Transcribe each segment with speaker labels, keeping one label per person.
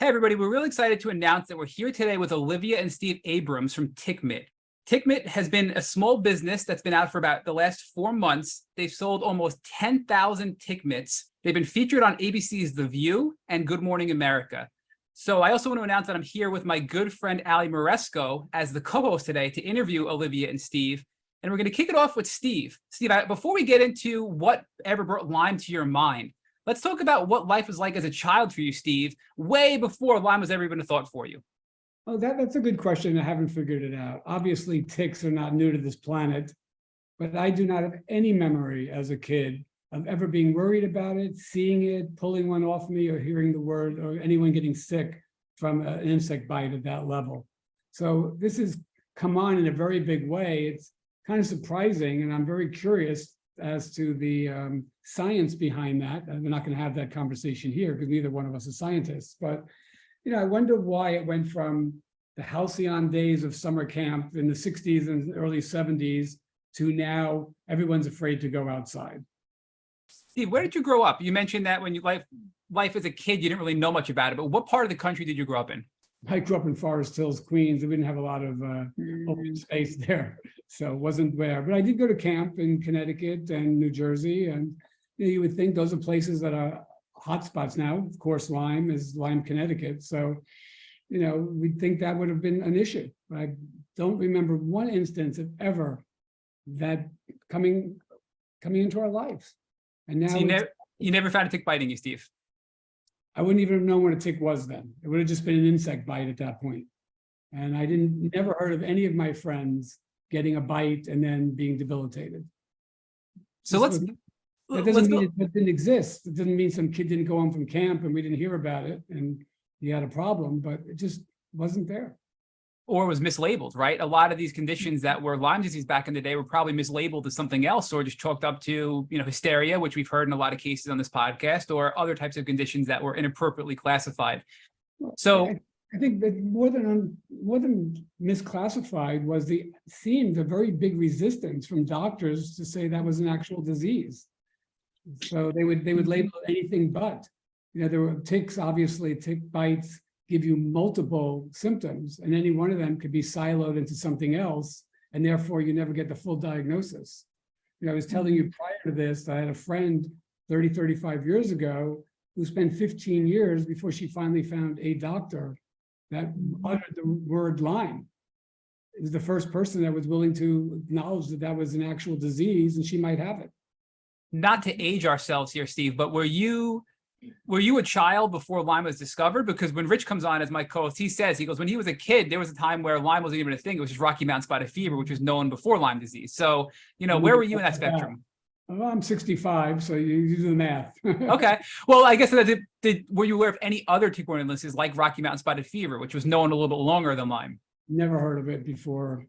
Speaker 1: Hey, everybody, we're really excited to announce that we're here today with Olivia and Steve Abrams from Tick Mitt. Tick Mitt has been a small business that's been out for about the last 4 months. They've sold almost 10,000 Tick Mitts. They've been featured on ABC's The View and Good Morning America. So I also want to announce that I'm here with my good friend Ali Moresco as the co-host today to interview Olivia and Steve. And we're going to kick it off with Steve. Steve, before we get into whatever brought Lyme to your mind, let's talk about what life was like as a child for you, Steve, way before Lyme was ever even a thought for you.
Speaker 2: Oh, that's a good question. I haven't figured it out. Obviously, ticks are not new to this planet, but I do not have any memory as a kid of ever being worried about it, seeing it, pulling one off me, or hearing the word, or anyone getting sick from an insect bite at that level. So this has come on in a very big way. It's kind of surprising, and I'm very curious as to the science behind that. We're not going to have that conversation here because neither one of us is scientists, but I wonder why it went from the halcyon days of summer camp in the 60s and early 70s to now everyone's afraid to go outside.
Speaker 1: Steve, where did you grow up? You mentioned that when you life as a kid, you didn't really know much about it, but what part of the country did you grow up in?
Speaker 2: I grew up in Forest Hills, Queens. We didn't have a lot of open space there, so it wasn't there. But I did go to camp in Connecticut and New Jersey, and you would think those are places that are hotspots now. Of course, Lyme is Lyme, Connecticut. So, we'd think that would have been an issue. I don't remember one instance of ever that coming into our lives. And now
Speaker 1: so you never found a tick biting you, Steve?
Speaker 2: I wouldn't even have known what a tick was then. It would have just been an insect bite at that point. And I never heard of any of my friends getting a bite and then being debilitated.
Speaker 1: So
Speaker 2: that doesn't mean it didn't exist. It doesn't mean some kid didn't go home from camp and we didn't hear about it and he had a problem, but it just wasn't there.
Speaker 1: Or was mislabeled, right? A lot of these conditions that were Lyme disease back in the day were probably mislabeled as something else, or just chalked up to, hysteria, which we've heard in a lot of cases on this podcast, or other types of conditions that were inappropriately classified. So
Speaker 2: I think that more than misclassified was seemed a very big resistance from doctors to say that was an actual disease. So they would label it anything but. There were ticks, obviously, tick bites give you multiple symptoms, and any one of them could be siloed into something else, and therefore you never get the full diagnosis. I was telling you prior to this, I had a friend 35 years ago who spent 15 years before she finally found a doctor that uttered the word Lyme. It was the first person that was willing to acknowledge that that was an actual disease and she might have it.
Speaker 1: Not to age ourselves here, Steve, but were you a child before Lyme was discovered? Because when Rich comes on as my co-host, he goes, when he was a kid, there was a time where Lyme wasn't even a thing. It was just Rocky Mountain spotted fever, which was known before Lyme disease. So, where were you in that spectrum?
Speaker 2: Well, I'm 65, so you do the math.
Speaker 1: Okay. Well, I guess were you aware of any other tick-borne illnesses like Rocky Mountain spotted fever, which was known a little bit longer than Lyme?
Speaker 2: Never heard of it before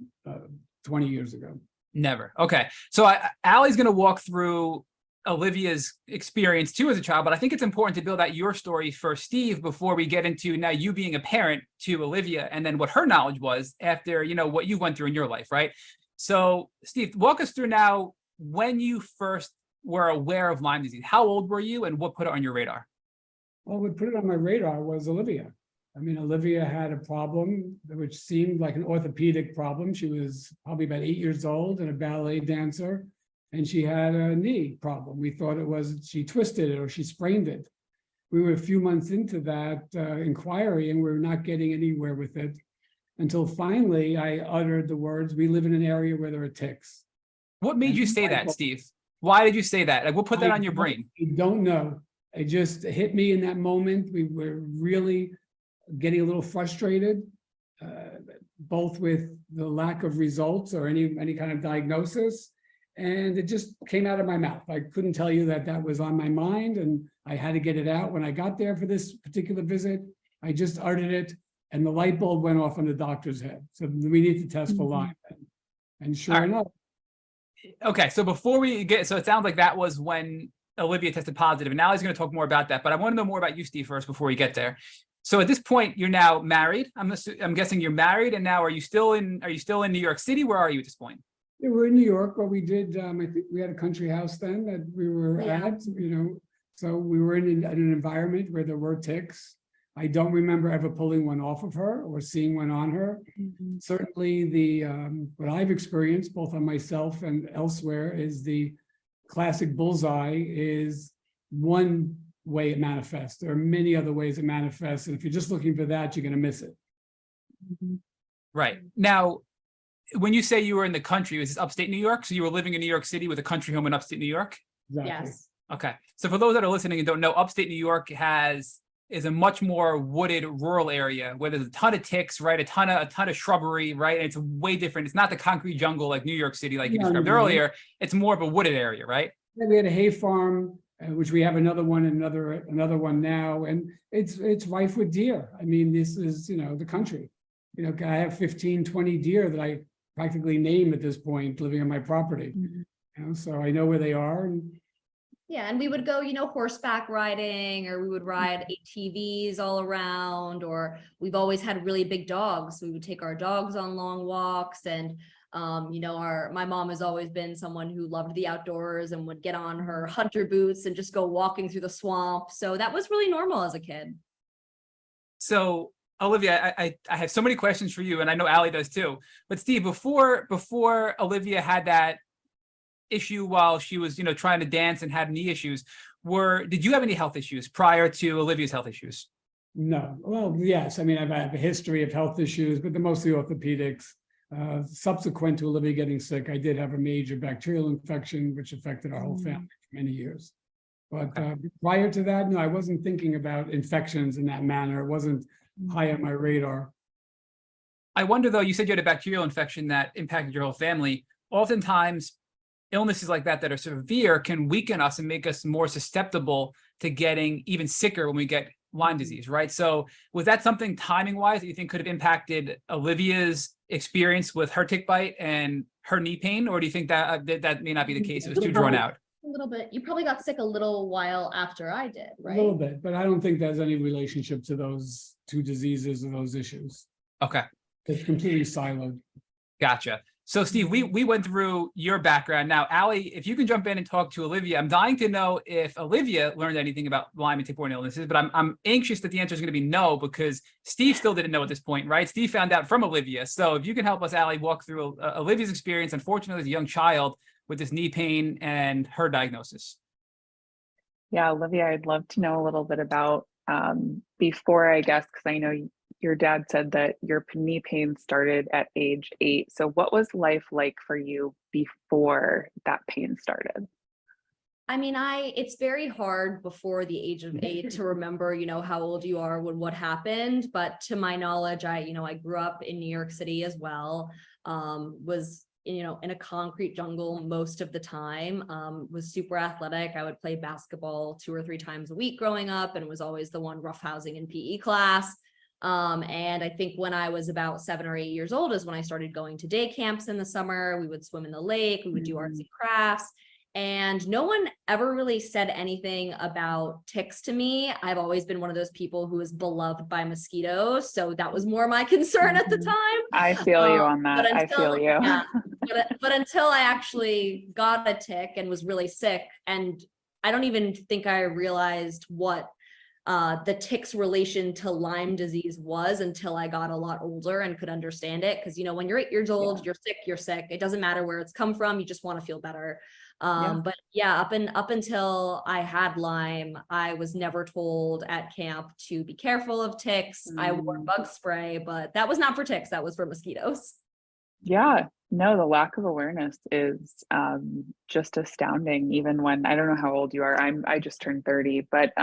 Speaker 2: 20 years ago.
Speaker 1: Never. Okay. So Allie's going to walk through Olivia's experience too as a child, but I think it's important to build out your story for Steve before we get into now you being a parent to Olivia and then what her knowledge was after, what you went through in your life, right? So Steve, walk us through now when you first were aware of Lyme disease. How old were you and what put it on your radar?
Speaker 2: Well, what put it on my radar was Olivia. Olivia had a problem which seemed like an orthopedic problem. She was probably about 8 years old and a ballet dancer. And she had a knee problem. We thought it was she twisted it or she sprained it. We were a few months into that inquiry and we were not getting anywhere with it until finally I uttered the words, "We live in an area where there are ticks."
Speaker 1: What made you say that, Steve? Why did you say that? Like, what put that on your brain?
Speaker 2: I don't know. It just hit me in that moment. We were really getting a little frustrated, both with the lack of results or any kind of diagnosis. And it just came out of my mouth. I couldn't tell you that was on my mind and I had to get it out. When I got there for this particular visit, I just uttered it and the light bulb went off on the doctor's head. So we need to test for Lyme. And sure enough.
Speaker 1: Okay, so it sounds like that was when Olivia tested positive, and now he's going to talk more about that, but I want to know more about you, Steve, first before we get there. So at this point, you're now married. I'm guessing you're married, and now are you still in New York City? Where are you at this point?
Speaker 2: Yeah, we're in New York, but we did, I think we had a country house then that we were at, so we were in an environment where there were ticks. I don't remember ever pulling one off of her or seeing one on her. Certainly the what I've experienced both on myself and elsewhere is the classic bullseye is one way it manifests. There are many other ways it manifests. And if you're just looking for that, you're going to miss it.
Speaker 1: Right. Now, when you say you were in the country, was this upstate New York? So you were living in New York City with a country home in upstate New York?
Speaker 2: Exactly.
Speaker 3: Yes.
Speaker 1: Okay. So for those that are listening and don't know, upstate New York is a much more wooded rural area where there's a ton of ticks, right? A ton of shrubbery, right? And it's way different. It's not the concrete jungle like New York City, like you described earlier. It's more of a wooded area, right?
Speaker 2: Yeah, we had a hay farm, which we have another one, another one now, and it's rife with deer. I mean, this is, the country. I have 15, 20 deer that I practically name at this point living on my property. So I know where they are.
Speaker 3: Yeah, and we would go, horseback riding, or we would ride ATVs all around, or we've always had really big dogs. We would take our dogs on long walks, and my mom has always been someone who loved the outdoors and would get on her hunter boots and just go walking through the swamp. So that was really normal as a kid.
Speaker 1: So Olivia, I have so many questions for you, and I know Allie does too. But Steve, before Olivia had that issue while she was, trying to dance and had knee issues, did you have any health issues prior to Olivia's health issues?
Speaker 2: No. Well, yes. I mean, I've had a history of health issues, but they're mostly orthopedics. Subsequent to Olivia getting sick, I did have a major bacterial infection, which affected our whole family for many years. But prior to that, no, I wasn't thinking about infections in that manner. It wasn't high on my radar.
Speaker 1: I wonder, though, you said you had a bacterial infection that impacted your whole family. Oftentimes, illnesses like that are severe can weaken us and make us more susceptible to getting even sicker when we get Lyme disease, right? So was that something timing-wise that you think could have impacted Olivia's experience with her tick bite and her knee pain? Or do you think that that may not be the case? It was too drawn out?
Speaker 3: A little bit. You probably got sick a little while after I did, right?
Speaker 2: A little bit, but I don't think there's any relationship to those two diseases or those issues.
Speaker 1: Okay.
Speaker 2: It's completely siloed.
Speaker 1: Gotcha. So Steve, we went through your background. Now, Allie, if you can jump in and talk to Olivia, I'm dying to know if Olivia learned anything about Lyme and tick-borne illnesses, but I'm anxious that the answer is going to be no, because Steve still didn't know at this point, right? Steve found out from Olivia. So if you can help us, Allie, walk through Olivia's experience, unfortunately, as a young child with this knee pain and her diagnosis.
Speaker 4: Yeah, Olivia, I'd love to know a little bit about before, I guess, because I know your dad said that your knee pain started at age 8. So what was life like for you before that pain started?
Speaker 3: I mean, it's very hard before the age of 8 to remember, how old you are when what happened. But to my knowledge, I grew up in New York City as well, was, in a concrete jungle most of the time, was super athletic. I would play basketball 2 or 3 times a week growing up, and was always the one roughhousing in PE class. And I think when I was about 7 or 8 years old is when I started going to day camps in the summer. We would swim in the lake, we would do arts and crafts, and no one ever really said anything about ticks to me. I've always been one of those people who is beloved by mosquitoes, so that was more my concern at the time.
Speaker 4: I feel you on that.
Speaker 3: Until,
Speaker 4: I feel you.
Speaker 3: Yeah, but until I actually got a tick and was really sick, and I don't even think I realized what the tick's relation to Lyme disease was until I got a lot older and could understand it. Because, when you're 8 years old, you're sick. It doesn't matter where it's come from. You just want to feel better. But yeah, up until I had Lyme, I was never told at camp to be careful of ticks. I wore bug spray, but that was not for ticks. That was for mosquitoes.
Speaker 4: Yeah, no, the lack of awareness is just astounding. Even when, I don't know how old you are. I just turned 30, but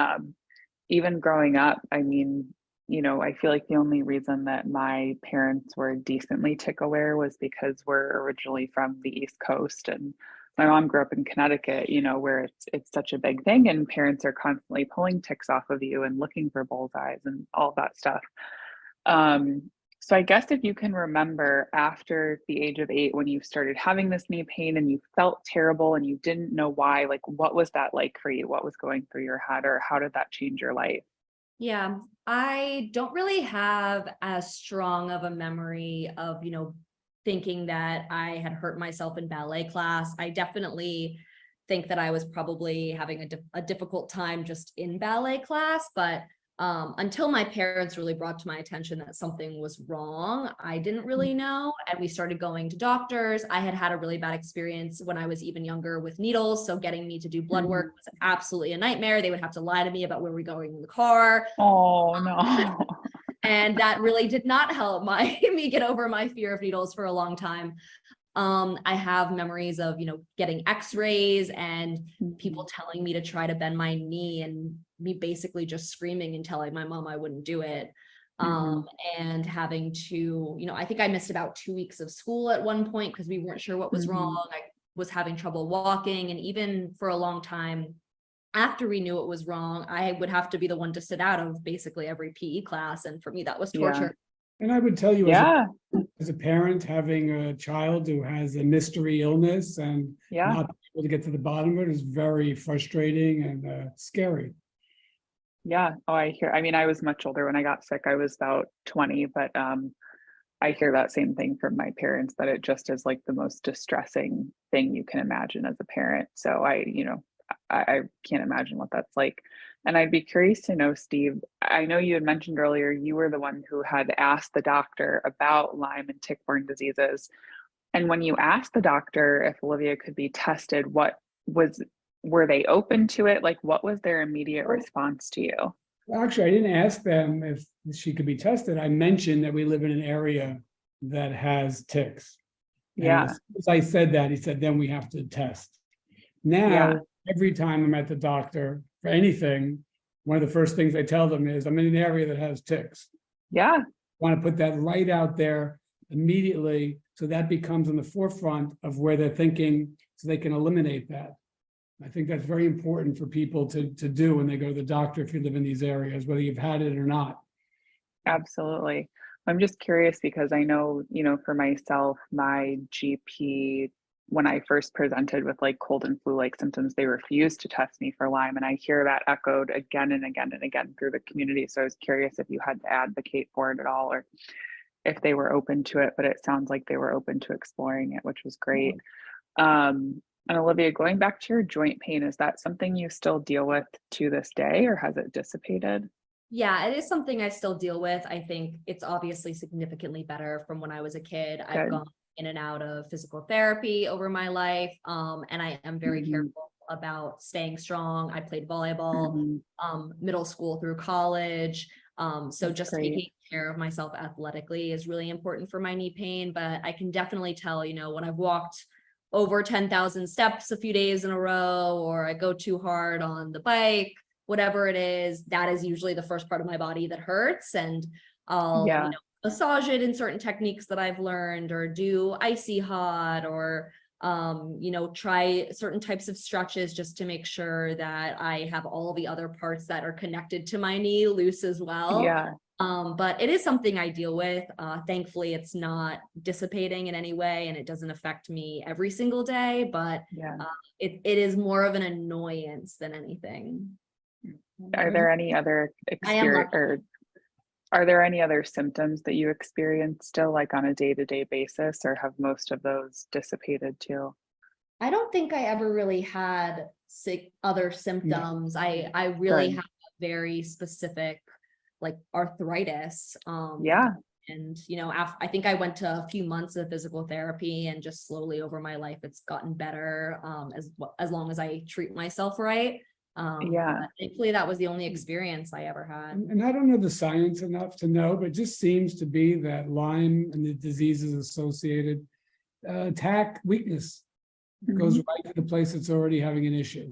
Speaker 4: even growing up, I mean, I feel like the only reason that my parents were decently tick aware was because we're originally from the East Coast, and my mom grew up in Connecticut, where it's such a big thing, and parents are constantly pulling ticks off of you and looking for bullseyes and all that stuff. So I guess if you can remember after the age of 8, when you started having this knee pain and you felt terrible and you didn't know why, like, what was that like for you? What was going through your head, or how did that change your life?
Speaker 3: Yeah, I don't really have as strong of a memory of, thinking that I had hurt myself in ballet class. I definitely think that I was probably having a difficult time just in ballet class, but Until my parents really brought to my attention that something was wrong, I didn't really know. And we started going to doctors. I had a really bad experience when I was even younger with needles. So getting me to do blood work was absolutely a nightmare. They would have to lie to me about where we're going in the car.
Speaker 4: Oh no.
Speaker 3: And that really did not help me get over my fear of needles for a long time. I have memories of, getting x-rays and people telling me to try to bend my knee and me basically just screaming and telling my mom I wouldn't do it. And having to, I think I missed about 2 weeks of school at one point because we weren't sure what was wrong. I was having trouble walking. And even for a long time after we knew it was wrong, I would have to be the one to sit out of basically every PE class. And for me, that was torture.
Speaker 2: And I would tell you,
Speaker 4: Yeah.
Speaker 2: as a parent, having a child who has a mystery illness and
Speaker 4: Yeah.
Speaker 2: not able to get to the bottom of it is very frustrating and scary.
Speaker 4: Yeah. Oh, I mean, I was much older when I got sick. I was about 20, but I hear that same thing from my parents, that it just is like the most distressing thing you can imagine as a parent. So I can't imagine what that's like. And I'd be curious to know, Steve, I know you had mentioned earlier, you were the one who had asked the doctor about Lyme and tick-borne diseases. And when you asked the doctor if Olivia could be tested, were they open to it? Like, what was their immediate response to you?
Speaker 2: Well, actually, I didn't ask them if she could be tested. I mentioned that we live in an area that has ticks. And
Speaker 4: Yeah.
Speaker 2: as soon as I said that, he said, then we have to test. Now, every time I'm at the doctor for anything, one of the first things I tell them is I'm in an area that has ticks.
Speaker 4: Yeah.
Speaker 2: I want to put that right out there immediately, so that becomes in the forefront of where they're thinking, so they can eliminate that. I think that's very important for people to do when they go to the doctor if you live in these areas, whether you've had it or not.
Speaker 4: Absolutely. I'm just curious because I know, for myself, my GP, when I first presented with like cold and flu-like symptoms, they refused to test me for Lyme. And I hear that echoed again and again and again through the community. So I was curious if you had to advocate for it at all, or if they were open to it, but it sounds like they were open to exploring it, which was great. And Olivia, going back to your joint pain, is that something you still deal with to this day, or has it dissipated?
Speaker 3: Yeah, it is something I still deal with. I think it's obviously significantly better from when I was a kid. I've gone in and out of physical therapy over my life. And I am very careful about staying strong. I played volleyball, middle school through college. So just taking care of myself athletically is really important for my knee pain. But I can definitely tell, when I've walked over 10,000 steps a few days in a row, or I go too hard on the bike, whatever it is, that is usually the first part of my body that hurts. And I'll massage it in certain techniques that I've learned, or do icy hot, or try certain types of stretches just to make sure that I have all the other parts that are connected to my knee loose as well. But it is something I deal with. Thankfully, it's not dissipating in any way, and it doesn't affect me every single day, but it is more of an annoyance than anything.
Speaker 4: Are there any other are there any other symptoms that you experience still, like on a day-to-day basis, or have most of those dissipated too?
Speaker 3: I don't think I ever really had other symptoms. I really have a very specific, like, arthritis. And I think I went to a few months of physical therapy, and just slowly over my life it's gotten better, as long as I treat myself right. Thankfully that was the only experience I ever had.
Speaker 2: And I don't know the science enough to know, but it just seems to be that Lyme and the diseases associated attack weakness. It goes right to the place that's already having an issue.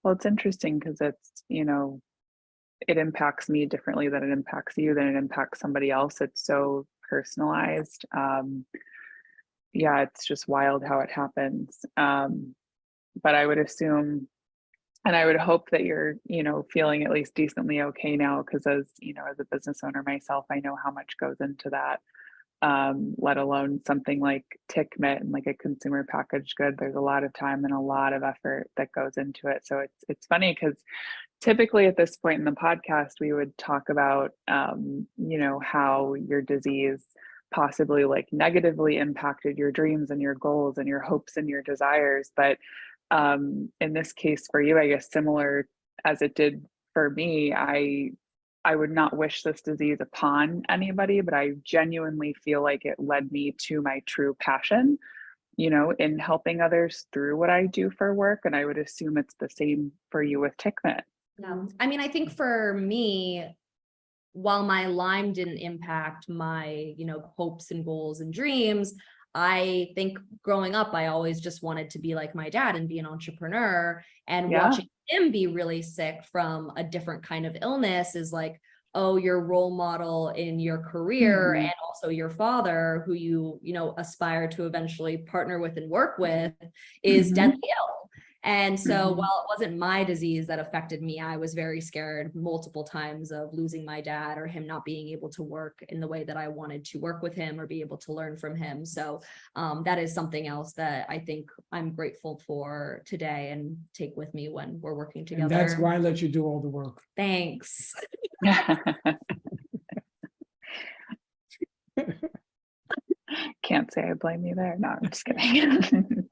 Speaker 4: Well, it's interesting because it's, it impacts me differently than it impacts you, than it impacts somebody else. It's so personalized. It's just wild how it happens. But I would assume, and I would hope that you're, feeling at least decently okay now, because as a business owner myself, I know how much goes into that. Let alone something like Tick Mitt and like a consumer packaged good. There's a lot of time and a lot of effort that goes into it. So it's funny because typically at this point in the podcast, we would talk about, how your disease possibly like negatively impacted your dreams and your goals and your hopes and your desires. But in this case for you, I guess similar as it did for me, I would not wish this disease upon anybody, but I genuinely feel like it led me to my true passion, you know, in helping others through what I do for work. And I would assume it's the same for you with Tick Mitt.
Speaker 3: Yeah. I mean, I think for me, while my Lyme didn't impact my, hopes and goals and dreams, I think growing up, I always just wanted to be like my dad and be an entrepreneur, and
Speaker 4: Yeah.
Speaker 3: watching him be really sick from a different kind of illness is like, oh, your role model in your career
Speaker 4: Mhm.
Speaker 3: and also your father, who you aspire to eventually partner with and work with, is
Speaker 4: Mhm.
Speaker 3: deadly ill. And so
Speaker 4: Mhm.
Speaker 3: while it wasn't my disease that affected me, I was very scared multiple times of losing my dad or him not being able to work in the way that I wanted to work with him or be able to learn from him. So that is something else that I think I'm grateful for today and take with me when we're working together.
Speaker 2: And that's why I let you do all the work.
Speaker 3: Thanks.
Speaker 4: Can't say I blame you there. No, I'm just kidding.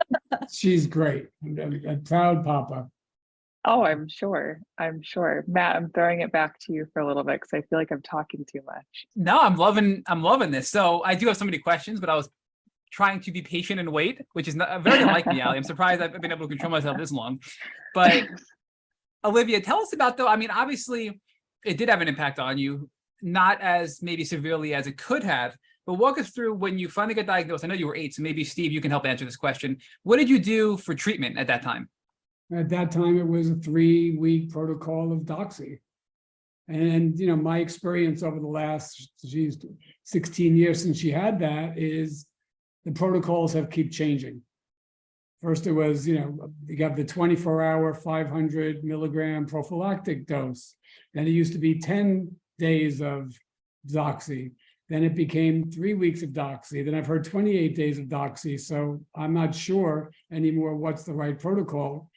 Speaker 2: She's great. I'm a proud papa.
Speaker 4: Oh, I'm sure. Matt, I'm throwing it back to you for a little bit because I feel like I'm talking too much.
Speaker 1: No, I'm loving this. So I do have so many questions, but I was trying to be patient and wait, which is not very unlike me, Ali. I'm surprised I've been able to control myself this long. But Olivia, tell us about, though, I mean, obviously it did have an impact on you, not as maybe severely as it could have, but walk us through when you finally got diagnosed. I know you were 8, so maybe Steve, you can help answer this question. What did you do for treatment at that time?
Speaker 2: At that time, it was a 3-week protocol of doxy. And, my experience over the last 16 years since she had that is the protocols have keep changing. First, it was, you got the 24-hour 500 milligram prophylactic dose. Then it used to be 10 days of doxy. Then it became 3 weeks of doxy. Then I've heard 28 days of doxy. So I'm not sure anymore what's the right protocol.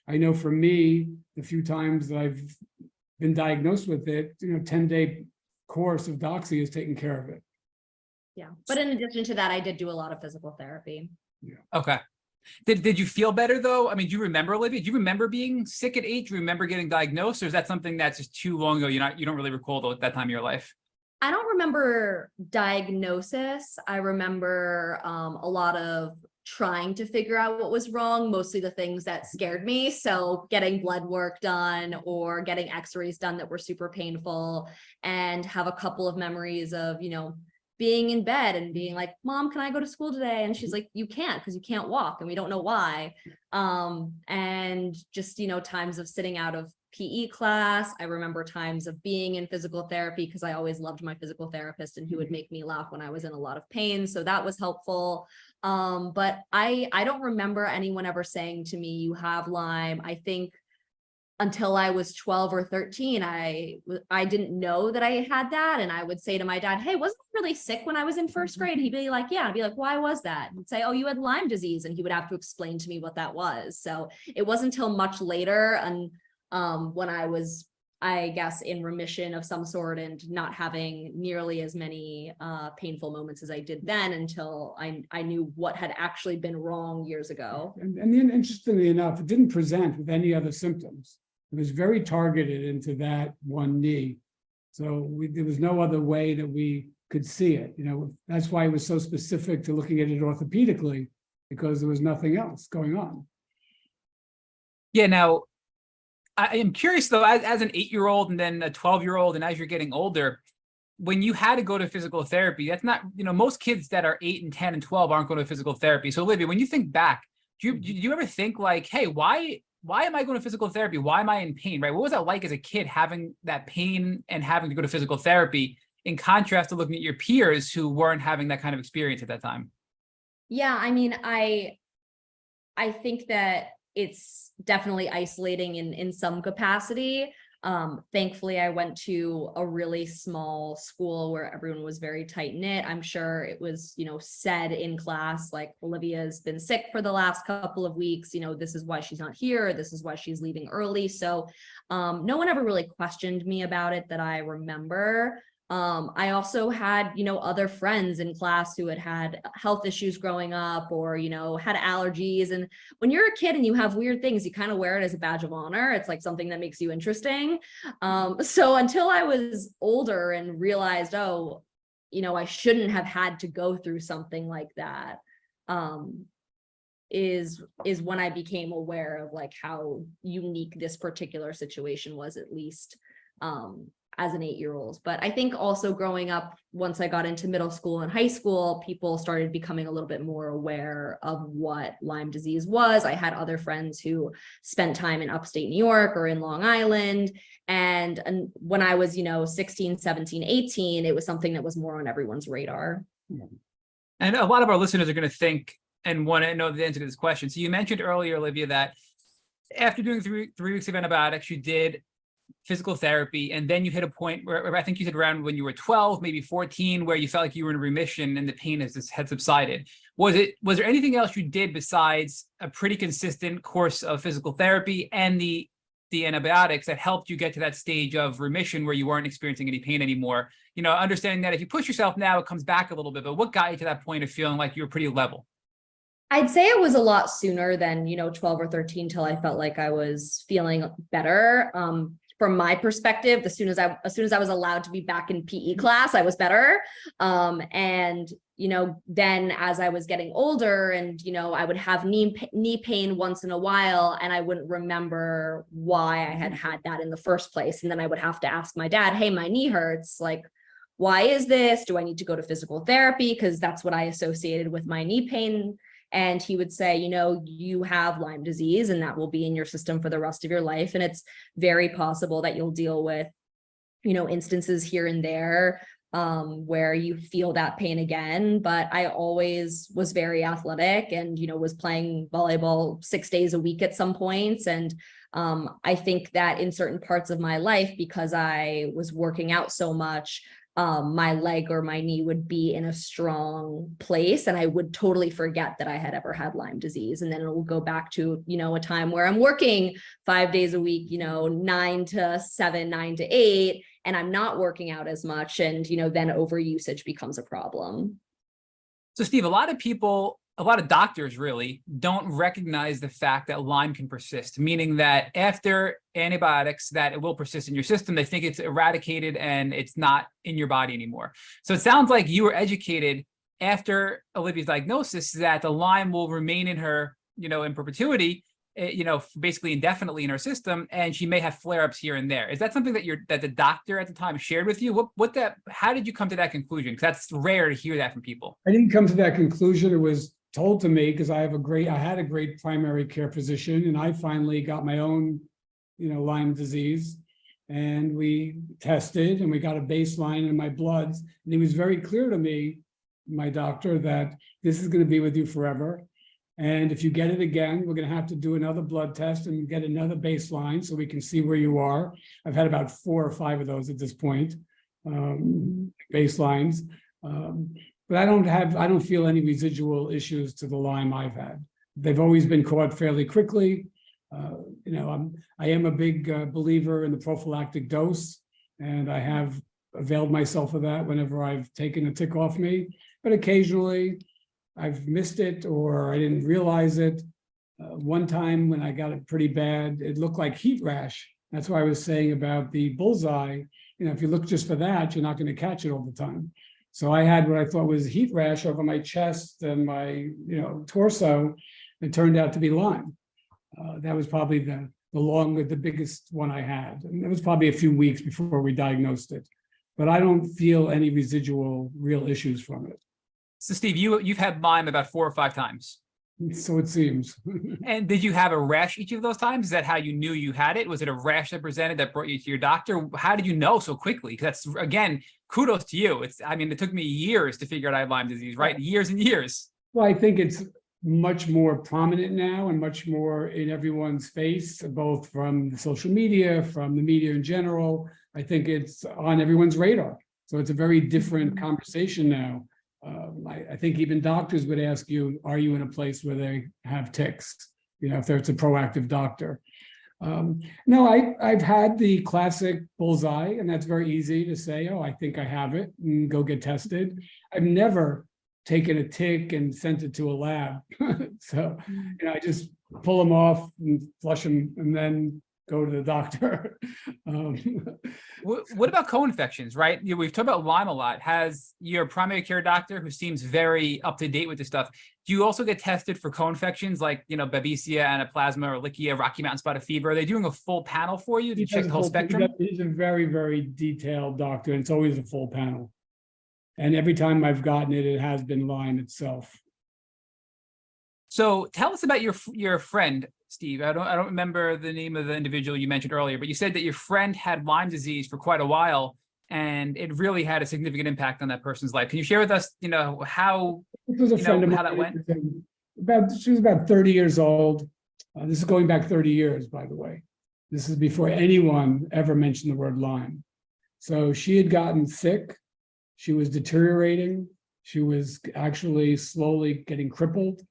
Speaker 2: I know for me, the few times that I've been diagnosed with it, 10-day course of doxy has taken care of it.
Speaker 3: Yeah. But in addition to that, I did do a lot of physical therapy.
Speaker 2: Yeah.
Speaker 1: Okay. Did you feel better, though? I mean, do you remember, Olivia? Do you remember being sick at 8? Do you remember getting diagnosed? Or is that something that's just too long ago? You don't really recall that time of your life?
Speaker 3: I don't remember diagnosis. I remember a lot of trying to figure out what was wrong, mostly the things that scared me. So getting blood work done or getting x-rays done that were super painful, and have a couple of memories of, being in bed and being like, Mom, can I go to school today? And she's like, you can't, because you can't walk, and we don't know why. And just, times of sitting out of PE class. I remember times of being in physical therapy because I always loved my physical therapist, and he would make me laugh when I was in a lot of pain. So that was helpful. But I don't remember anyone ever saying to me, you have Lyme. I think until I was 12 or 13, I didn't know that I had that. And I would say to my dad, hey, wasn't I really sick when I was in first grade? He'd be like, yeah. I'd be like, why was that? He'd say, oh, you had Lyme disease. And he would have to explain to me what that was. So it wasn't until much later, and when I was, I guess, in remission of some sort and not having nearly as many painful moments as I did then, until I knew what had actually been wrong years ago.
Speaker 2: And then, interestingly enough, it didn't present with any other symptoms. It was very targeted into that one knee. So there was no other way that we could see it. That's why it was so specific to looking at it orthopedically, because there was nothing else going on.
Speaker 1: Yeah. Now, I am curious, though, as an 8-year-old and then a 12-year-old, and as you're getting older, when you had to go to physical therapy, that's not, most kids that are 8 and 10 and 12 aren't going to physical therapy. So Olivia, when you think back, do you ever think like, hey, why am I going to physical therapy? Why am I in pain, right? What was that like as a kid, having that pain and having to go to physical therapy, in contrast to looking at your peers who weren't having that kind of experience at that time?
Speaker 3: Yeah, I mean, I think that it's definitely isolating in some capacity. Thankfully, I went to a really small school where everyone was very tight knit. I'm sure it was, said in class, like, Olivia's been sick for the last couple of weeks. This is why she's not here. This is why she's leaving early. So no one ever really questioned me about it that I remember. I also had, other friends in class who had health issues growing up or, had allergies. And when you're a kid and you have weird things, you kind of wear it as a badge of honor. It's like something that makes you interesting. So until I was older and realized, I shouldn't have had to go through something like that, is when I became aware of like how unique this particular situation was, at least as an 8-year-old. But I think also growing up, once I got into middle school and high school, people started becoming a little bit more aware of what Lyme disease was. I had other friends who spent time in upstate New York or in Long Island. And when I was, 16, 17, 18, it was something that was more on everyone's radar.
Speaker 1: And a lot of our listeners are going to think and want to know the answer to this question. So you mentioned earlier, Olivia, that after doing three weeks of antibiotics, you did physical therapy, and then you hit a point where I think you said around when you were 12, maybe 14, where you felt like you were in remission and the pain had subsided. Was there anything else you did besides a pretty consistent course of physical therapy and the antibiotics that helped you get to that stage of remission where you weren't experiencing any pain anymore? Understanding that if you push yourself now, it comes back a little bit, but what got you to that point of feeling like you were pretty level?
Speaker 3: I'd say it was a lot sooner than, 12 or 13 till I felt like I was feeling better. From my perspective, as soon as I was allowed to be back in PE class, I was better. And then as I was getting older and, I would have knee pain once in a while, and I wouldn't remember why I had that in the first place. And then I would have to ask my dad, hey, my knee hurts. Like, why is this? Do I need to go to physical therapy? Because that's what I associated with my knee pain. And he would say, you have Lyme disease and that will be in your system for the rest of your life. And it's very possible that you'll deal with, instances here and there where you feel that pain again. But I always was very athletic and, was playing volleyball 6 days a week at some points. And I think that in certain parts of my life, because I was working out so much, my leg or my knee would be in a strong place and I would totally forget that I had ever had Lyme disease. And then it will go back to, a time where I'm working 5 days a week, 9 to 7, 9 to 8, and I'm not working out as much. And, then overusage becomes a problem.
Speaker 1: So Steve, a lot of doctors really don't recognize the fact that Lyme can persist, meaning that after antibiotics that it will persist in your system. They think it's eradicated and it's not in your body anymore. So it sounds like you were educated after Olivia's diagnosis that the Lyme will remain in her, in perpetuity, basically indefinitely in her system, and she may have flare-ups here and there. Is that something that the doctor at the time shared with you? How did you come to that conclusion? Because that's rare to hear that from people.
Speaker 2: I didn't come to that conclusion. It was told to me because I had a great primary care physician, and I finally got my own, Lyme disease, and we tested and we got a baseline in my bloods, and he was very clear to me, my doctor, that this is going to be with you forever. And if you get it again, we're going to have to do another blood test and get another baseline so we can see where you are. I've had about 4 or 5 of those at this point, baselines. But I don't feel any residual issues to the Lyme I've had. They've always been caught fairly quickly. I am a big believer in the prophylactic dose, and I have availed myself of that whenever I've taken a tick off me. But occasionally I've missed it or I didn't realize it. One time when I got it pretty bad, it looked like heat rash. That's why I was saying about the bullseye. If you look just for that, you're not going to catch it all the time. So I had what I thought was heat rash over my chest and my, torso. It turned out to be Lyme. That was probably the biggest one I had. And it was probably a few weeks before we diagnosed it. But I don't feel any residual real issues from it.
Speaker 1: So Steve, you've had Lyme about 4 or 5 times.
Speaker 2: So it seems.
Speaker 1: And did you have a rash each of those times? Is that how you knew you had it? Was it a rash that presented that brought you to your doctor? How did you know so quickly? Because that's, again, kudos to you. It took me years to figure out I had Lyme disease, right? Years and years.
Speaker 2: Well, I think it's much more prominent now and much more in everyone's face, both from the social media, from the media in general. I think it's on everyone's radar. So it's a very different conversation now. I think even doctors would ask you, are you in a place where they have ticks? If there's a proactive doctor. No, I've had the classic bullseye, and that's very easy to say, oh, I think I have it, and go get tested. I've never taken a tick and sent it to a lab. So, I just pull them off and flush them and then go to the doctor.
Speaker 1: What about co-infections, right? We've talked about Lyme a lot. Has your primary care doctor, who seems very up to date with this stuff, do you also get tested for co-infections like, Babesia, Anaplasma, Ehrlichia, Rocky Mountain spotted fever? Are they doing a full panel for you to check the whole spectrum?
Speaker 2: He's a very, very detailed doctor, and it's always a full panel. And every time I've gotten it, it has been Lyme itself.
Speaker 1: So tell us about your friend, Steve. I don't remember the name of the individual you mentioned earlier, but you said that your friend had Lyme disease for quite a while, and it really had a significant impact on that person's life. Can you share with us, how
Speaker 2: This was a friend of mine.
Speaker 1: how that went?
Speaker 2: She was about 30 years old. This is going back 30 years, by the way. This is before anyone ever mentioned the word Lyme. So she had gotten sick. She was deteriorating. She was actually slowly getting crippled,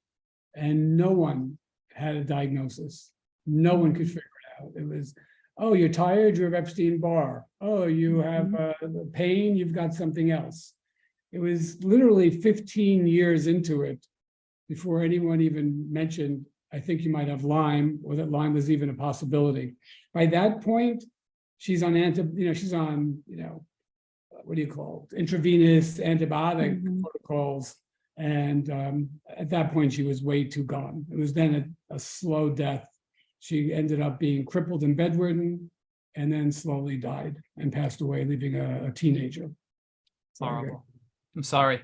Speaker 2: and no one had a diagnosis. No one could figure it out. It was, oh, you're tired, you have Epstein-Barr. Oh, you have pain, you've got something else. It was literally 15 years into it before anyone even mentioned, I think you might have Lyme, or that Lyme was even a possibility. By that point, she's on what do you call it? Intravenous antibiotic protocols. And at that point, she was way too gone. It was then a slow death. She ended up being crippled and bedridden, and then slowly died and passed away, leaving a teenager.
Speaker 1: Horrible. I'm sorry.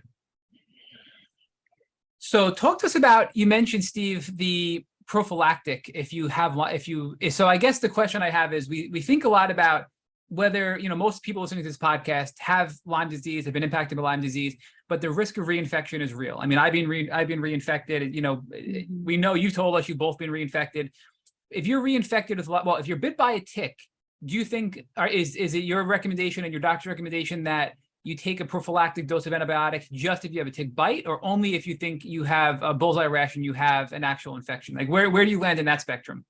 Speaker 1: So talk to us about, you mentioned, Steve, the prophylactic, so I guess the question I have is, we think a lot about whether, most people listening to this podcast have Lyme disease, have been impacted by Lyme disease, but the risk of reinfection is real. I mean, I've been reinfected, we know you told us you've both been reinfected. If you're reinfected with, if you're bit by a tick, do you think, is it your recommendation and your doctor's recommendation that you take a prophylactic dose of antibiotics just if you have a tick bite, or only if you think you have a bullseye rash and you have an actual infection? Like, where do you land in that spectrum?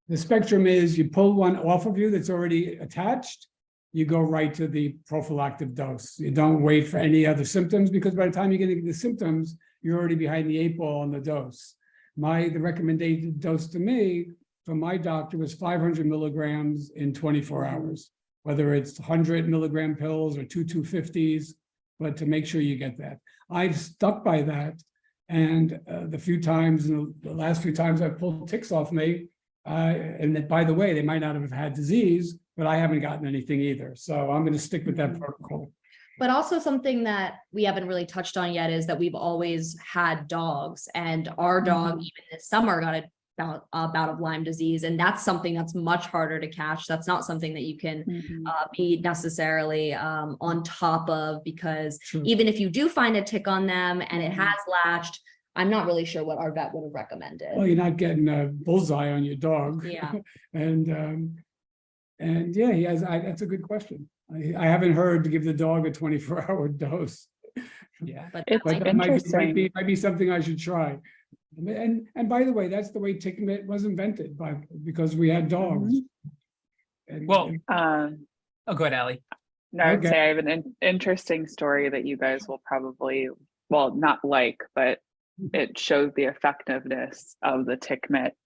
Speaker 2: The spectrum is, you pull one off of you that's already attached, you go right to the prophylactic dose. You don't wait for any other symptoms, because by the time you get the symptoms, you're already behind the 8 ball on the dose. The recommended dose to me from my doctor was 500 milligrams in 24 hours, whether it's 100 milligram pills or 250s, but to make sure you get that. I've stuck by that. And the last few times I've pulled ticks off me, and that, by the way, they might not have had disease, but I haven't gotten anything either. So I'm going to stick with that protocol.
Speaker 3: But also something that we haven't really touched on yet is that we've always had dogs, and our dog even this summer got a bout of Lyme disease. And that's something that's much harder to catch. That's not something that you can be necessarily on top of, because even if you do find a tick on them and it has latched, I'm not really sure what our vet would have recommended.
Speaker 2: Well, you're not getting a bullseye on your dog.
Speaker 3: Yeah.
Speaker 2: And yeah, he has. That's a good question. I haven't heard to give the dog a 24-hour dose.
Speaker 1: Yeah,
Speaker 3: But
Speaker 4: It's
Speaker 3: like,
Speaker 4: interesting.
Speaker 2: Might be something I should try. And by the way, that's the way Tick Mitt was invented, because we had dogs.
Speaker 1: Well,
Speaker 4: Oh,
Speaker 1: go ahead, Allie.
Speaker 4: no, I would
Speaker 2: Okay.
Speaker 4: say I have an interesting story that you guys will probably, well, not like, but it shows the effectiveness of the Tick Mitt.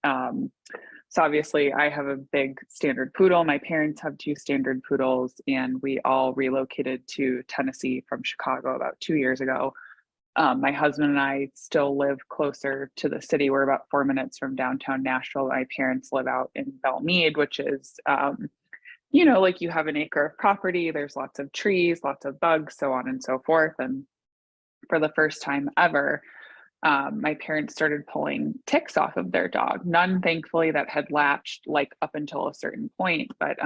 Speaker 4: So obviously I have a big standard poodle. My parents have 2 standard poodles, and we all relocated to Tennessee from Chicago about 2 years ago. My husband and I still live closer to the city. We're about 4 minutes from downtown Nashville. My parents live out in Belmead, which is, like you have an acre of property, there's lots of trees, lots of bugs, so on and so forth. And for the first time ever, my parents started pulling ticks off of their dog. None, thankfully, that had latched up until a certain point. But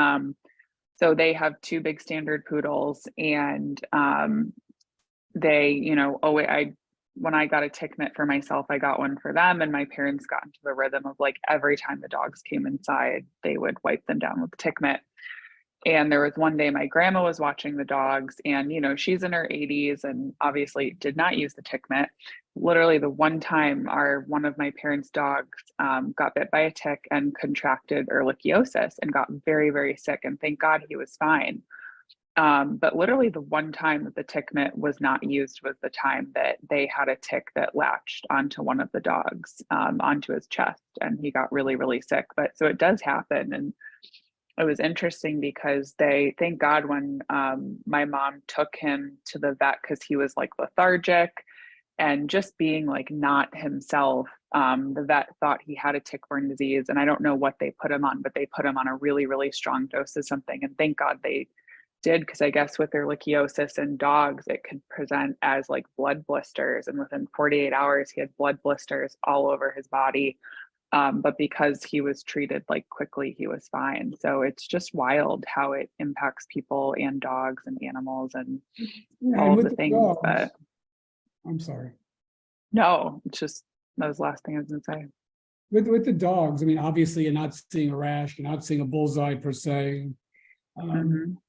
Speaker 4: so they have 2 big standard poodles, and they, when I got a Tick Mitt for myself, I got one for them, and my parents got into the rhythm of every time the dogs came inside, they would wipe them down with the Tick Mitt. And there was one day my grandma was watching the dogs, and, you know, she's in her 80s and obviously did not use the tick mitt. Literally the one time one of my parents' dogs got bit by a tick and contracted ehrlichiosis and got very, very sick. And thank God he was fine. But literally the one time that the tick mitt was not used was the time that they had a tick that latched onto one of the dogs, onto his chest, and he got really, really sick. But so it does happen. And it was interesting because thank God, when my mom took him to the vet, because he was like lethargic and just being like not himself, the vet thought he had a tick-borne disease. And I don't know what they put him on, but they put him on a really, really strong dose of something. And thank God they did, because I guess with ehrlichiosis in dogs, it could present as like blood blisters. And within 48 hours, he had blood blisters all over his body. But because he was treated like quickly, he was fine. So it's just wild how it impacts people and dogs and animals and all
Speaker 2: and
Speaker 4: of the things.
Speaker 2: dogs,
Speaker 4: But
Speaker 2: I'm sorry.
Speaker 4: no, it's just, that was the last thing I was gonna say.
Speaker 2: With the dogs, I mean, obviously you're not seeing a rash, you're not seeing a bullseye per se.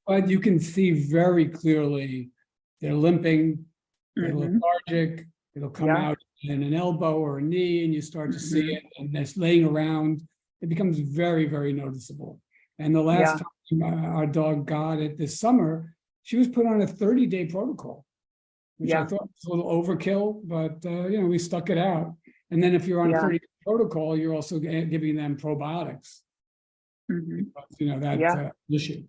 Speaker 2: But you can see very clearly they're limping, they're lethargic, it'll come out in an elbow or a knee, and you start to see it, and it's laying around. It becomes very, very noticeable. And the last time our dog got it this summer, she was put on a 30-day protocol, which I thought was a little overkill, but you know, we stuck it out. And then if you're on a 30-day protocol, you're also giving them probiotics. You know, that's an issue.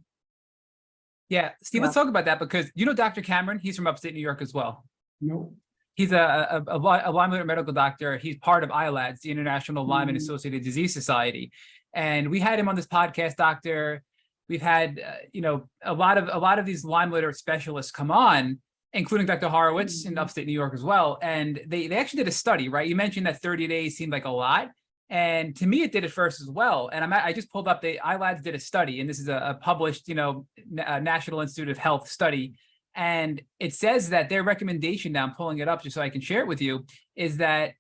Speaker 1: Yeah, Steve, let's talk about that, because you know Dr. Cameron, he's from upstate New York as well.
Speaker 2: Nope.
Speaker 1: He's a Lyme medical doctor. He's part of ILADS, the International Lyme and Associated Disease Society. And we had him on this podcast, Doctor. We've had, you know, a lot of these Lyme literate specialists come on, including Dr. Horowitz in upstate New York as well. And they actually did a study, right? You mentioned that 30 days seemed like a lot. And to me, it did at first as well. And I just pulled up, the ILADS did a study, and this is a published, you know, National Institute of Health study. And it says that their recommendation, now I'm pulling it up just so I can share it with you, is that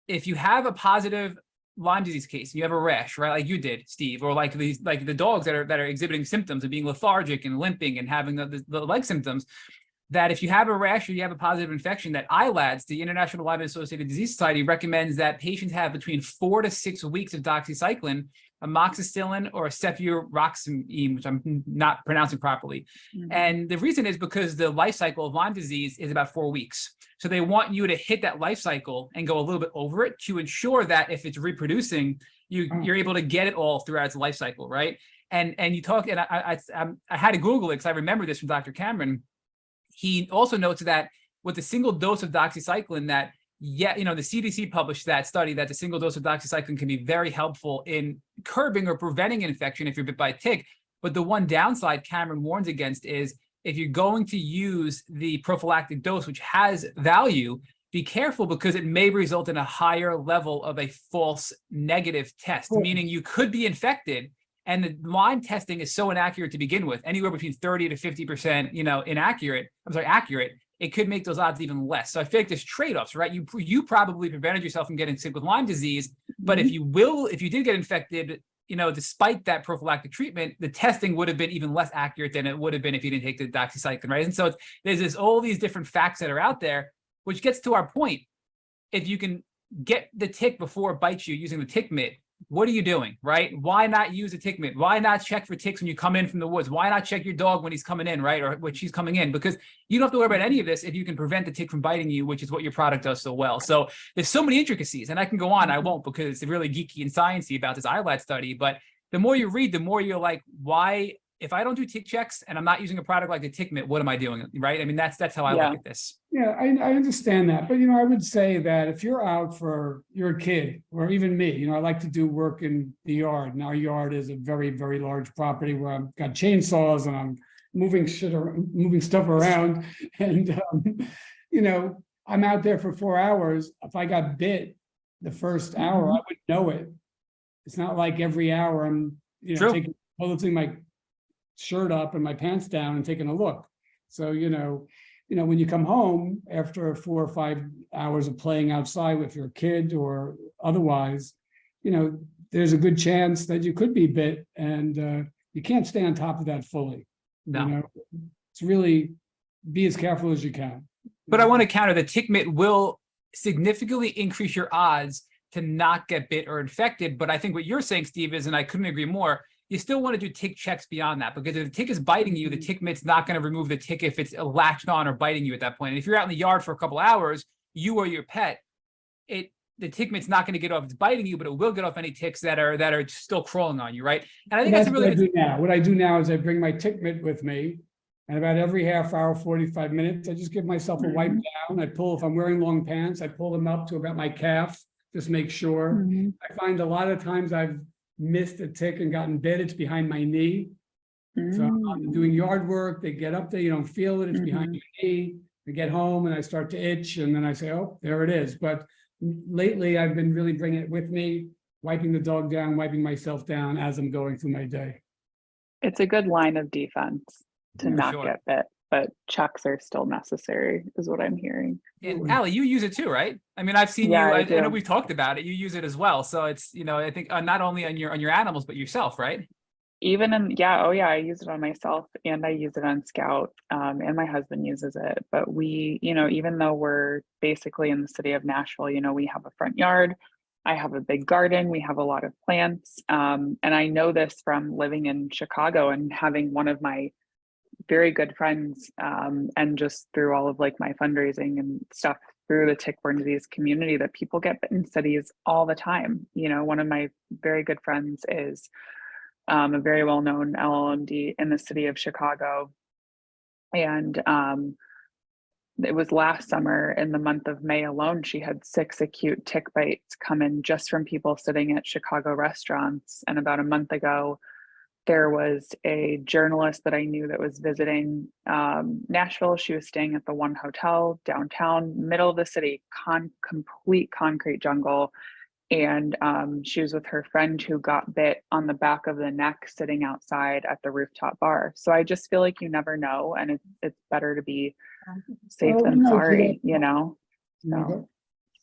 Speaker 1: if you have a positive Lyme disease case, you have a rash, right, like you did, Steve, or like the dogs that are exhibiting symptoms of being lethargic and limping and having the leg symptoms, that if you have a rash or you have a positive infection, that ILADS, the International Lyme Associated Disease Society, recommends that patients have between 4 to 6 weeks of doxycycline, amoxicillin, or cefuroxime, which I'm not pronouncing properly. And the reason is because the life cycle of Lyme disease is about 4 weeks. So they want you to hit that life cycle and go a little bit over it to ensure that if it's reproducing, you're able to get it all throughout its life cycle, right? And you talk, and I had to Google it because I remember this from Dr. Cameron. He also notes that with a single dose of doxycycline, that the CDC published that study that the single dose of doxycycline can be very helpful in curbing or preventing infection if you're bit by a tick. But the one downside Cameron warns against is if you're going to use the prophylactic dose, which has value, be careful, because it may result in a higher level of a false negative test, meaning you could be infected. And the Lyme testing is so inaccurate to begin with, anywhere between 30 to 50%, accurate. It could make those odds even less. So I feel like there's trade-offs, right? You probably prevented yourself from getting sick with Lyme disease, but if you did get infected, despite that prophylactic treatment, the testing would have been even less accurate than it would have been if you didn't take the doxycycline, right? And so there's all these different facts that are out there, which gets to our point. If you can get the tick before it bites you using the tick mitt, what are you doing, right? Why not use a tick mitt? Why not check for ticks when you come in from the woods? Why not check your dog when he's coming in, right? Or when she's coming in? Because you don't have to worry about any of this if you can prevent the tick from biting you, which is what your product does so well. So there's so many intricacies, and I can go on. I won't, because it's really geeky and sciencey about this ILAD study. But the more you read, the more you're like, why? If I don't do tick checks and I'm not using a product like the tick mitt, what am I doing, right? I mean, that's how I look at this.
Speaker 2: Yeah, I understand that. But, I would say that if you're out you're a kid, or even me, I like to do work in the yard. And our yard is a very, very large property where I've got chainsaws and I'm moving stuff around. And, I'm out there for 4 hours. If I got bit the first hour, I would know it. It's not like every hour I'm, pulling my shirt up and my pants down and taking a look. So, when you come home after 4 or 5 hours of playing outside with your kid or otherwise, there's a good chance that you could be bit. And you can't stay on top of that fully.
Speaker 1: No.
Speaker 2: You know, it's really be as careful as you can.
Speaker 1: But I want to counter the tick mitt will significantly increase your odds to not get bit or infected. But I think what you're saying, Steve, is, and I couldn't agree more, you still want to do tick checks beyond that, because if the tick is biting you, the tick mitt's not going to remove the tick if it's latched on or biting you at that point. And if you're out in the yard for a couple hours, you or your pet, the tick mitt's not going to get off. It's biting you, but it will get off any ticks that are still crawling on you, right? And I think that's a really
Speaker 2: what I do now. What I do now is I bring my tick mitt with me, and about every half hour, 45 minutes, I just give myself a wipe down. I pull, if I'm wearing long pants, I pull them up to about my calf, just make sure. I find a lot of times I've missed a tick and gotten bit, it's behind my knee. So I'm doing yard work, they get up there, you don't feel it, it's behind your knee. I get home and I start to itch, and then I say, oh, there it is. But lately I've been really bringing it with me, wiping the dog down, wiping myself down as I'm going through my day.
Speaker 4: It's a good line of defense to not
Speaker 1: sure.
Speaker 4: get bit, but checks are still necessary, is what I'm hearing.
Speaker 1: And Allie, you use it too, right? I mean, I've seen
Speaker 4: Yeah,
Speaker 1: you.
Speaker 4: I
Speaker 1: I know
Speaker 4: do.
Speaker 1: we've talked about it. You use it as well, so it's, you know, I think not only on your animals but yourself, right?
Speaker 4: Even in, yeah, oh yeah, I use it on myself and I use it on Scout, and my husband uses it. But we, you know, even though we're basically in the city of Nashville, you know, we have a front yard, I have a big garden, we have a lot of plants. And I know this from living in Chicago and having one of my very good friends, and just through all of like my fundraising and stuff through the tick-borne disease community, that people get bitten in cities all the time. You know, one of my very good friends is a very well-known LLMD in the city of Chicago. And it was last summer in the month of May alone, she had 6 acute tick bites come in just from people sitting at Chicago restaurants. And about a month ago, there was a journalist that I knew that was visiting Nashville. She was staying at the one hotel downtown, middle of the city, complete concrete jungle. And she was with her friend who got bit on the back of the neck sitting outside at the rooftop bar. So I just feel like you never know, and it's better to be safe than sorry, you know? So.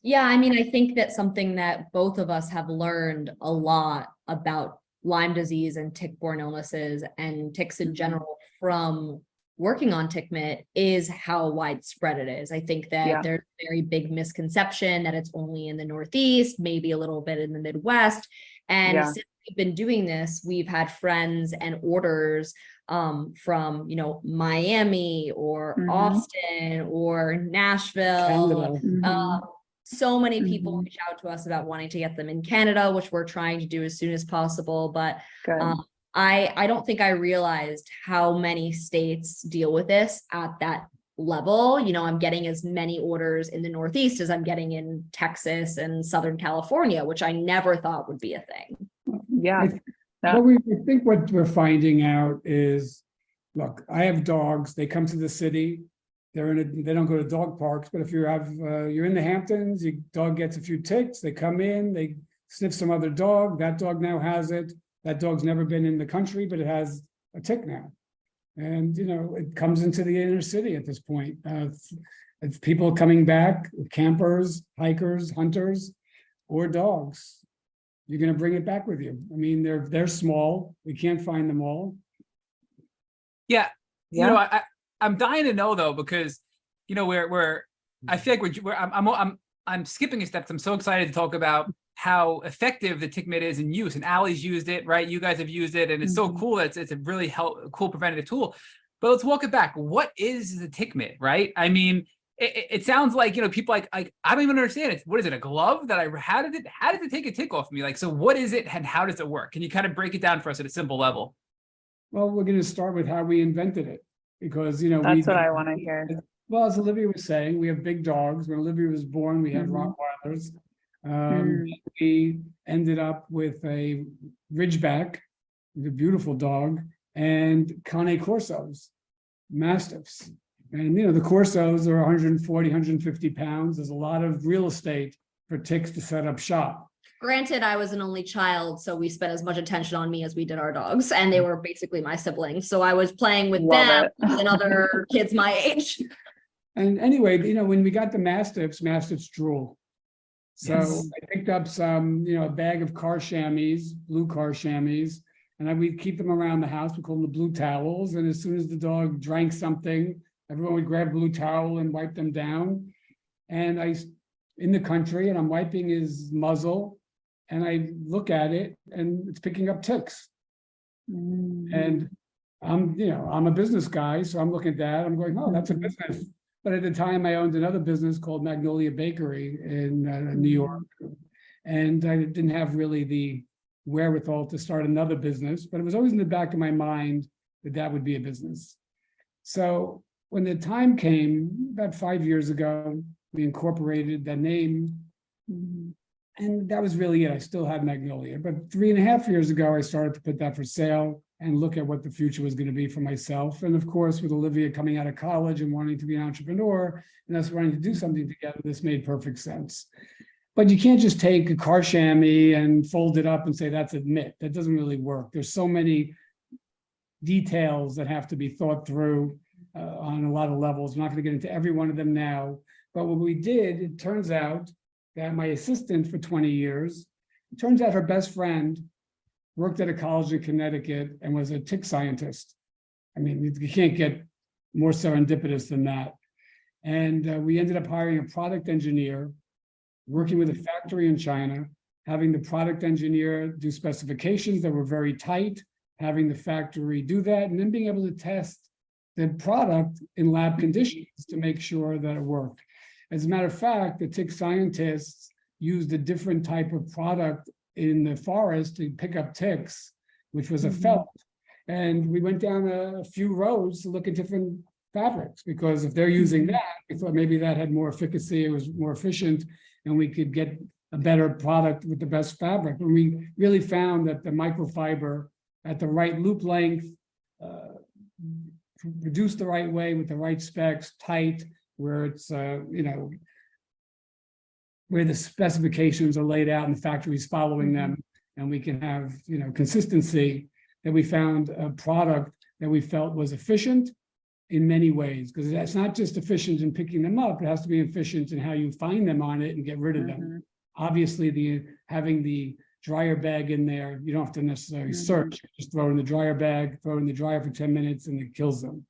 Speaker 3: Yeah, I mean, I think that's something that both of us have learned a lot about Lyme disease and tick-borne illnesses and ticks in general from working on Tick Mitt is how widespread it is. I think that there's a very big misconception that it's only in the Northeast, maybe a little bit in the Midwest. And since we've been doing this, we've had friends and orders from, you know, Miami or Austin or Nashville. So many people reach out to us about wanting to get them in Canada, which we're trying to do as soon as possible. But I don't think I realized how many states deal with this at that level. You know, I'm getting as many orders in the Northeast as I'm getting in Texas and Southern California, which I never thought would be a thing.
Speaker 2: I think what we're finding out is, look, I have dogs. They come to the city. They don't go to dog parks, but if you're in the Hamptons, your dog gets a few ticks, they come in, they sniff some other dog, that dog now has it. That dog's never been in the country, but it has a tick now. And, you know, it comes into the inner city at this point. It's people coming back, campers, hikers, hunters, or dogs. You're going to bring it back with you. I mean, they're small. We can't find them all.
Speaker 1: You know, I'm dying to know though, because, you know, I feel like I'm skipping a step. I'm so excited to talk about how effective the Tick Mitt is in use, and Allie's used it, right? You guys have used it, and it's so cool that it's a really cool preventative tool. But let's walk it back. What is the Tick Mitt, right? I mean, it sounds like, you know, people like I don't even understand it. What is it? A glove that how did it take a tick off me? Like, so what is it and how does it work? Can you kind of break it down for us at a simple level?
Speaker 2: Well, we're going to start with how we invented it. Because, you know,
Speaker 4: that's what I want to hear.
Speaker 2: Well, as Olivia was saying, we have big dogs. When Olivia was born, we had Rottweilers. We ended up with a Ridgeback, a beautiful dog, and Cane Corsos, Mastiffs. And, you know, the Corsos are 140, 150 pounds. There's a lot of real estate for ticks to set up shop.
Speaker 3: Granted, I was an only child, so we spent as much attention on me as we did our dogs, and they were basically my siblings. So I was playing with them and other kids my age.
Speaker 2: And anyway, you know, when we got the Mastiffs drool. So I picked up some, you know, a bag of car chamois, blue car chamois, and we'd keep them around the house. We call them the blue towels. And as soon as the dog drank something, everyone would grab a blue towel and wipe them down. And in the country, and I'm wiping his muzzle, and I look at it, and it's picking up ticks. And I'm a business guy, so I'm looking at that. I'm going, oh, that's a business. But at the time, I owned another business called Magnolia Bakery in New York, and I didn't have really the wherewithal to start another business. But it was always in the back of my mind that that would be a business. So when the time came, about 5 years ago, we incorporated the name, and that was really it. I still had Magnolia, but 3.5 years ago, I started to put that for sale and look at what the future was going to be for myself. And of course, with Olivia coming out of college and wanting to be an entrepreneur and us wanting to do something together, this made perfect sense. But you can't just take a car chamois and fold it up and say that's a mitt. That doesn't really work. There's so many details that have to be thought through on a lot of levels. I'm not going to get into every one of them now. But what we did, it turns out that my assistant for 20 years, it turns out her best friend worked at a college in Connecticut and was a tick scientist. I mean, you can't get more serendipitous than that. And we ended up hiring a product engineer, working with a factory in China, having the product engineer do specifications that were very tight, having the factory do that, and then being able to test the product in lab conditions to make sure that it worked. As a matter of fact, the tick scientists used a different type of product in the forest to pick up ticks, which was a felt. And we went down a few roads to look at different fabrics, because if they're using that, we thought maybe that had more efficacy, it was more efficient, and we could get a better product with the best fabric. And we really found that the microfiber at the right loop length, produced the right way with the right specs, tight, where it's, where the specifications are laid out and the factory's following them, and we can have, consistency, that we found a product that we felt was efficient in many ways, because that's not just efficient in picking them up, it has to be efficient in how you find them on it and get rid of them. Obviously, having the dryer bag in there, you don't have to necessarily search, you just throw it in the dryer bag, throw it in the dryer for 10 minutes and it kills them.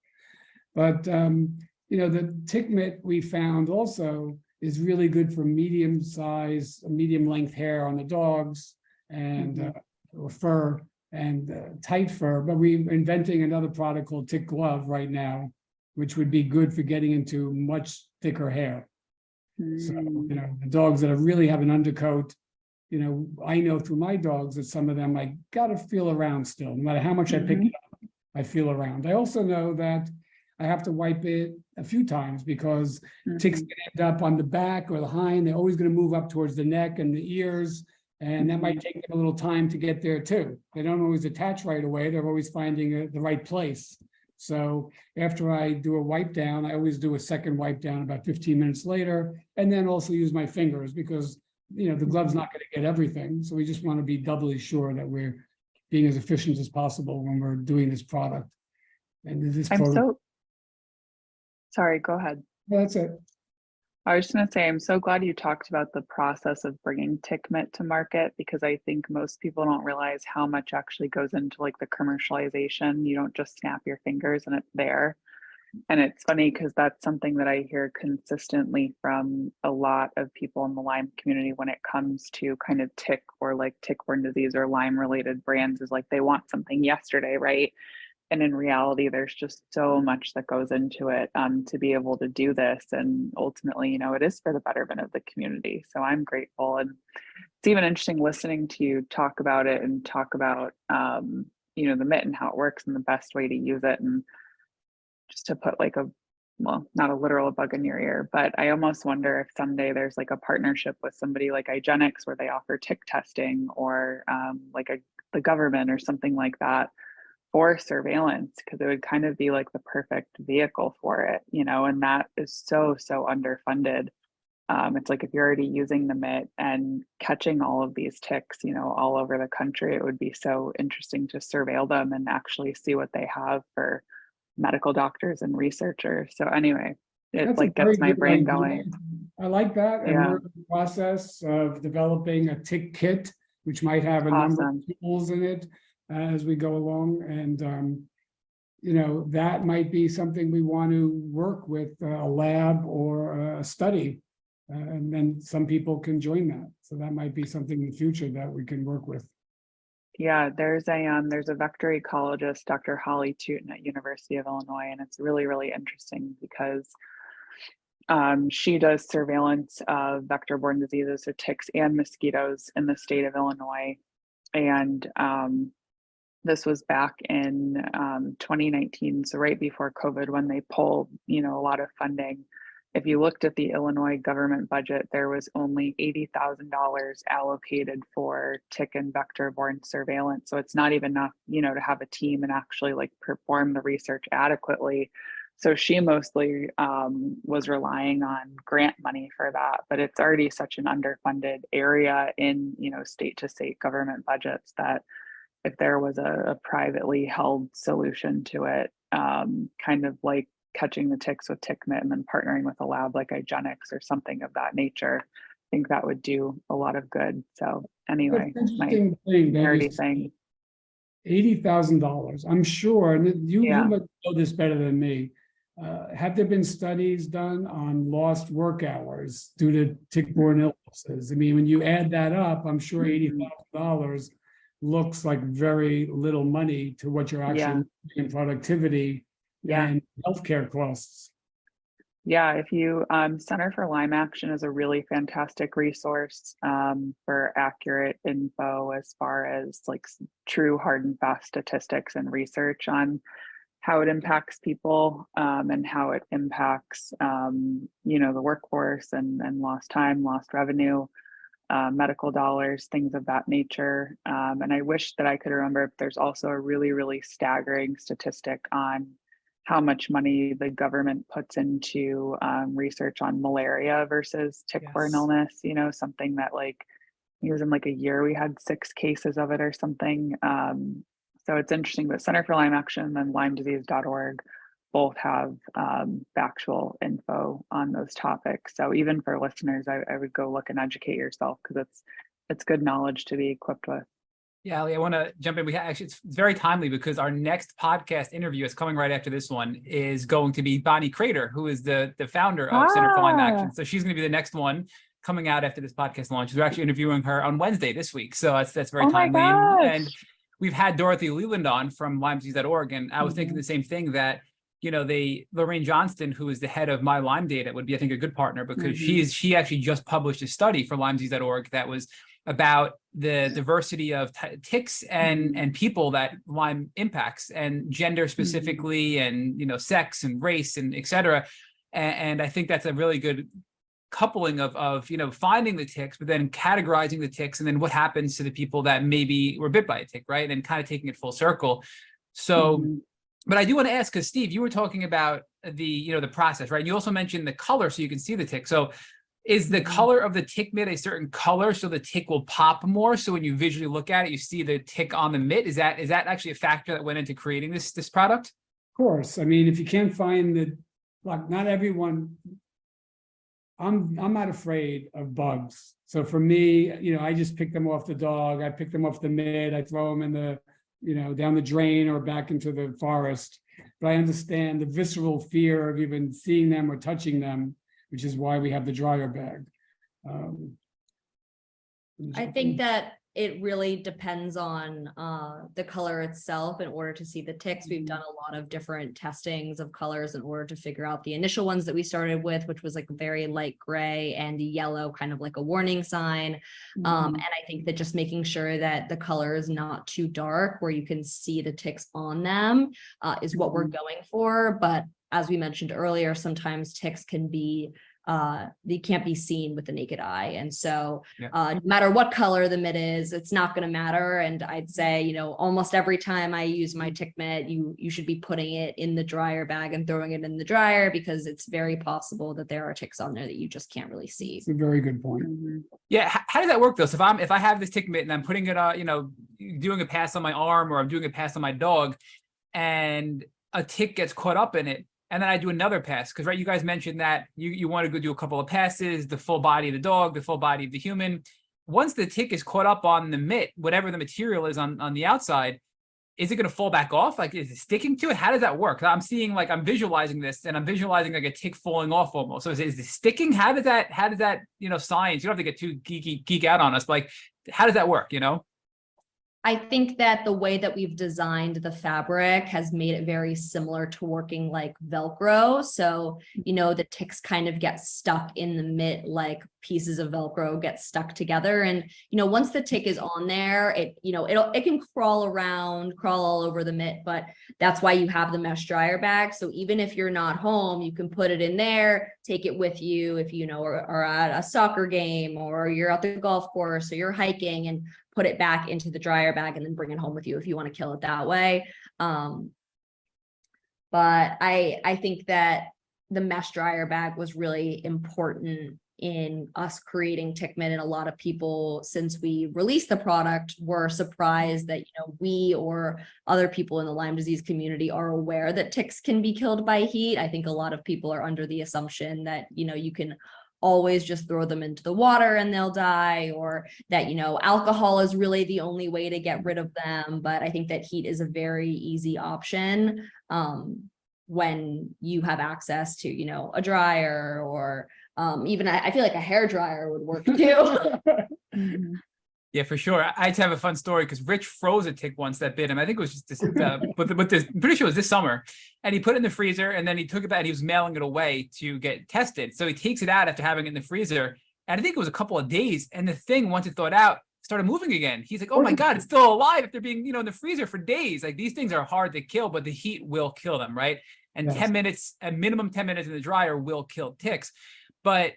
Speaker 2: But, the Tick Mitt we found also is really good for medium size, medium length hair on the dogs, and or fur and tight fur. But we're inventing another product called Tick Glove right now, which would be good for getting into much thicker hair. So, the dogs that really have an undercoat, I know through my dogs that some of them, I got to feel around still, no matter how much I pick it up, I feel around. I also know that I have to wipe it a few times, because ticks can end up on the back or the hind. They're always going to move up towards the neck and the ears, and that might take them a little time to get there too. They don't always attach right away. They're always finding the right place. So after I do a wipe down, I always do a second wipe down about 15 minutes later, and then also use my fingers, because the glove's not going to get everything. So we just want to be doubly sure that we're being as efficient as possible when we're doing this product. And this
Speaker 4: Sorry, go ahead.
Speaker 2: Well, that's it.
Speaker 4: I was just going to say, I'm so glad you talked about the process of bringing Tick Mitt to market, because I think most people don't realize how much actually goes into like the commercialization. You don't just snap your fingers and it's there. And it's funny because that's something that I hear consistently from a lot of people in the Lyme community when it comes to kind of tick or like tick-borne disease or Lyme related brands, is like they want something yesterday, right? And in reality, there's just so much that goes into it to be able to do this. And ultimately, it is for the betterment of the community. So I'm grateful. And it's even interesting listening to you talk about it and talk about, the mitt and how it works and the best way to use it. And just to put like not a literal bug in your ear, but I almost wonder if someday there's like a partnership with somebody like IGeneX where they offer tick testing, or the government or something like that, for surveillance, because it would kind of be like the perfect vehicle for it, and that is so underfunded. It's like if you're already using the mitt and catching all of these ticks, all over the country, it would be so interesting to surveil them and actually see what they have for medical doctors and researchers. So anyway, it like gets my brain going.
Speaker 2: I like that. And
Speaker 4: Yeah.
Speaker 2: we're in the process of developing a tick kit, which might have a number of tools in it. as we go along. And, you know, that might be something we want to work with a lab or a study. And then some people can join that. So that might be something in the future that we can work with.
Speaker 4: Yeah, there's a vector ecologist, Dr. Holly Tootin at University of Illinois, and it's really, really interesting because she does surveillance of vector-borne diseases, so ticks and mosquitoes in the state of Illinois. And this was back in 2019, so right before COVID, when they pulled, you know, a lot of funding. If you looked at the Illinois government budget, there was only $80,000 allocated for tick and vector-borne surveillance. So it's not even enough, you know, to have a team and actually like perform the research adequately. So she mostly was relying on grant money for that, but it's already such an underfunded area in, you know, state to state government budgets that if there was a privately held solution to it, kind of like catching the ticks with Tick Mitt and then partnering with a lab like IGeneX or something of that nature, I think that would do a lot of good. So anyway,
Speaker 2: That's
Speaker 4: my
Speaker 2: an interesting thing that you
Speaker 4: nerdy
Speaker 2: said.
Speaker 4: thing.
Speaker 2: $80,000. I'm sure, and you
Speaker 4: Yeah.
Speaker 2: must know this better than me. Have there been studies done on lost work hours due to tick-borne illnesses? I mean, when you add that up, I'm sure $80,000 looks like very little money to what you're actually making in productivity and healthcare costs.
Speaker 4: Yeah, if you Center for Lyme Action is a really fantastic resource for accurate info as far as like true hard and fast statistics and research on how it impacts people and how it impacts you know, the workforce and lost time, lost revenue, medical dollars, things of that nature. And I wish that I could remember if there's also a really, really staggering statistic on how much money the government puts into research on malaria versus tick-borne illness, you know, something that like, it was in like a year we had 6 cases of it or something. So it's interesting, but Center for Lyme Action and LymeDisease.org both have factual info on those topics. So even for listeners, I would go look and educate yourself because it's good knowledge to be equipped with.
Speaker 1: Yeah, Ali, I want to jump in. We actually, it's very timely because our next podcast interview is coming right after this one is going to be Bonnie Crater, who is the founder of Center for Lyme Action. So she's going to be the next one coming out after this podcast launches. We're actually interviewing her on Wednesday this week. So that's very timely. And we've had Dorothy Leland on from LymeDisease.org. And I was thinking the same thing that, you know, Lorraine Johnston, who is the head of My Lyme Data, would be, I think, a good partner because she actually just published a study for LymeDisease.org that was about the diversity of ticks and people that Lyme impacts, and gender specifically, and, you know, sex and race and et cetera. And I think that's a really good coupling of, you know, finding the ticks, but then categorizing the ticks, and then what happens to the people that maybe were bit by a tick, right? And kind of taking it full circle. So, but I do want to ask, because Steve, you were talking about the process, right? You also mentioned the color so you can see the tick. So is the color of the tick mitt a certain color so the tick will pop more? So when you visually look at it, you see the tick on the mitt. Is that actually a factor that went into creating this product?
Speaker 2: Of course. I mean, if you can't find not everyone, I'm not afraid of bugs. So for me, you know, I just pick them off the dog. I pick them off the mitt. I throw them in the, you know, down the drain or back into the forest. But I understand the visceral fear of even seeing them or touching them, which is why we have the dryer bag.
Speaker 3: I think that it really depends on the color itself in order to see the ticks. We've done a lot of different testings of colors in order to figure out the initial ones that we started with, which was like very light gray and yellow, kind of like a warning sign. And I think that just making sure that the color is not too dark where you can see the ticks on them is what we're going for. But as we mentioned earlier, sometimes ticks can be they can't be seen with the naked eye. And so no matter what color the mitt is, it's not going to matter. And I'd say, you know, almost every time I use my tick mitt, you should be putting it in the dryer bag and throwing it in the dryer, because it's very possible that there are ticks on there that you just can't really see.
Speaker 2: It's a very good point.
Speaker 1: Yeah. How does that work though? So if I have this tick mitt and I'm putting it you know, doing a pass on my arm, or I'm doing a pass on my dog, and a tick gets caught up in it, and then I do another pass, because, right, you guys mentioned that you want to go do a couple of passes, the full body of the dog, the full body of the human. Once the tick is caught up on the mitt, whatever the material is on the outside, is it going to fall back off? Like, is it sticking to it? How does that work? I'm seeing, like, I'm visualizing this, and I'm visualizing like a tick falling off almost. So is it sticking? How does that, science, you don't have to get too geek out on us, but like, how does that work,
Speaker 3: I think that the way that we've designed the fabric has made it very similar to working like Velcro. So, the ticks kind of get stuck in the mitt, like pieces of Velcro get stuck together. And, once the tick is on there, it can crawl all over the mitt, but that's why you have the mesh dryer bag. So even if you're not home, you can put it in there, take it with you if are at a soccer game, or you're at the golf course, or you're hiking, and put it back into the dryer bag and then bring it home with you if you want to kill it that way. But I think that the mesh dryer bag was really important in us creating Tick Mitt, and a lot of people, since we released the product, were surprised that we or other people in the Lyme disease community are aware that ticks can be killed by heat. I think a lot of people are under the assumption that you can always just throw them into the water and they'll die, or that alcohol is really the only way to get rid of them. But I think that heat is a very easy option when you have access to a dryer, or even I feel like a hair dryer would work too.
Speaker 1: Yeah, for sure. I just have a fun story because Rich froze a tick once that bit him. I think it was just this, but this, I'm pretty sure it was this summer. And he put it in the freezer, and then he took it back and he was mailing it away to get tested. So he takes it out after having it in the freezer. And I think it was a couple of days. And the thing, once it thawed out, started moving again. He's like, oh my God, it's still alive after being, in the freezer for days. Like, these things are hard to kill, but the heat will kill them, right? And
Speaker 2: Yes.
Speaker 1: 10 minutes, a minimum 10 minutes in the dryer will kill ticks. But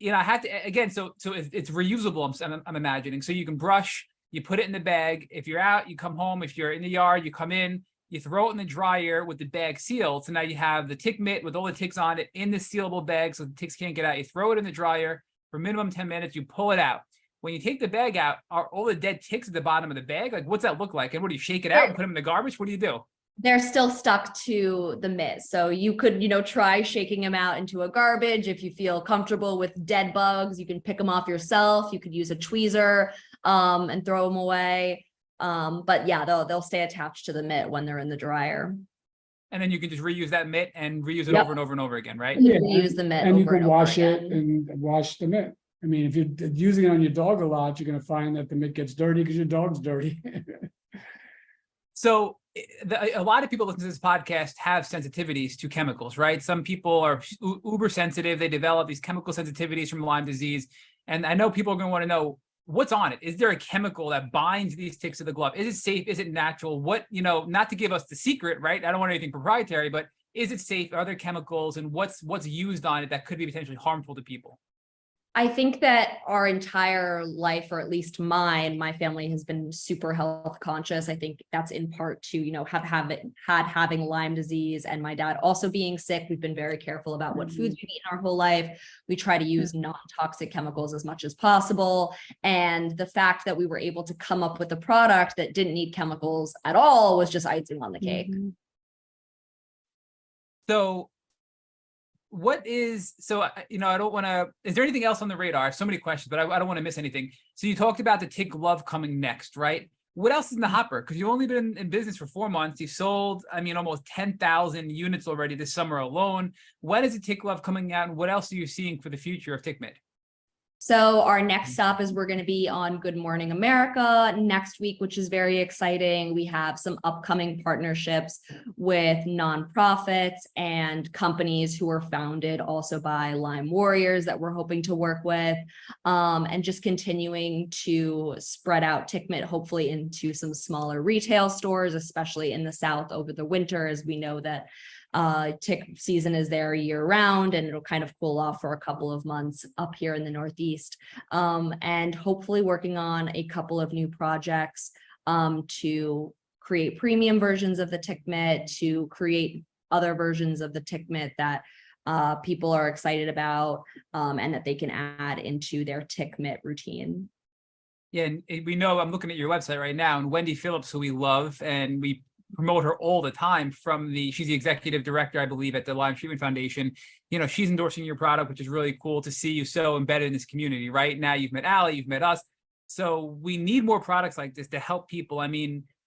Speaker 1: I had to, again, so it's reusable, I'm imagining. So you can brush, you put it in the bag. If you're out, you come home. If you're in the yard, you come in, you throw it in the dryer with the bag sealed. So now you have the Tick Mitt with all the ticks on it in the sealable bag, so the ticks can't get out. You throw it in the dryer for minimum 10 minutes, you pull it out. When you take the bag out, are all the dead ticks at the bottom of the bag? Like, what's that look like? And what do you shake it out and put them in the garbage? What do you do?
Speaker 3: They're still stuck to the mitt. So you could, try shaking them out into a garbage. If you feel comfortable with dead bugs, you can pick them off yourself. You could use a tweezer and throw them away. But yeah, they'll stay attached to the mitt when they're in the dryer.
Speaker 1: And then you can just reuse that mitt and reuse it
Speaker 3: Yep.
Speaker 1: over and over and over again, right?
Speaker 3: You can use the mitt
Speaker 2: And you
Speaker 3: over
Speaker 2: can
Speaker 3: and over
Speaker 2: wash it
Speaker 3: again.
Speaker 2: and wash the mitt. I mean, if you're using it on your dog a lot, you're going to find that the mitt gets dirty because your dog's dirty.
Speaker 1: So a lot of people listen to this podcast have sensitivities to chemicals, right? Some people are uber sensitive. They develop these chemical sensitivities from Lyme disease. And I know people are going to want to know, what's on it? Is there a chemical that binds these ticks to the glove? Is it safe? Is it natural? What, not to give us the secret, right? I don't want anything proprietary, but is it safe? Are there chemicals, and what's used on it that could be potentially harmful to people?
Speaker 3: I think that our entire life, or at least mine, my family has been super health conscious. I think that's in part to, having Lyme disease, and my dad also being sick. We've been very careful about what foods we've eaten our whole life. We try to use non-toxic chemicals as much as possible. And the fact that we were able to come up with a product that didn't need chemicals at all was just icing on the cake.
Speaker 1: So I don't want to, is there anything else on the radar? I have so many questions, but I don't want to miss anything. So you talked about the tick glove coming next, right? What else is in the hopper? Because you've only been in business for 4 months. You sold, almost 10,000 units already this summer alone. When is the tick glove coming out, and what else are you seeing for the future of Tick Mitt?
Speaker 3: So our next stop is we're going to be on Good Morning America next week, which is very exciting. We have some upcoming partnerships with nonprofits and companies who are founded also by Lyme warriors that we're hoping to work with, and just continuing to spread out Tick Mitt, hopefully into some smaller retail stores, especially in the South over the winter, as we know that tick season is there year round, and it'll kind of cool off for a couple of months up here in the Northeast, and hopefully working on a couple of new projects to create premium versions of the Tick Mitt, to create other versions of the Tick Mitt that people are excited about, and that they can add into their Tick Mitt routine.
Speaker 1: Yeah, and we know, I'm looking at your website right now, and Wendy Phillips, who we love, and we promote her all the time she's the executive director, I believe, at the Lyme Treatment Foundation. She's endorsing your product, which is really cool to see you so embedded in this community. Right now, you've met Allie, you've met us. So we need more products like this to help people.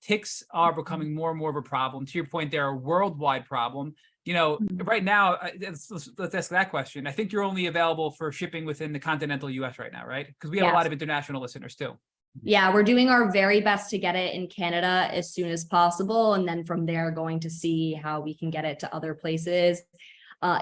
Speaker 1: ticks are becoming more and more of a problem. To your point, they're a worldwide problem. Right now, let's ask that question. I think you're only available for shipping within the continental US right now, right? Because we have a lot of international listeners too.
Speaker 3: Yeah, we're doing our very best to get it in Canada as soon as possible. And then from there, going to see how we can get it to other places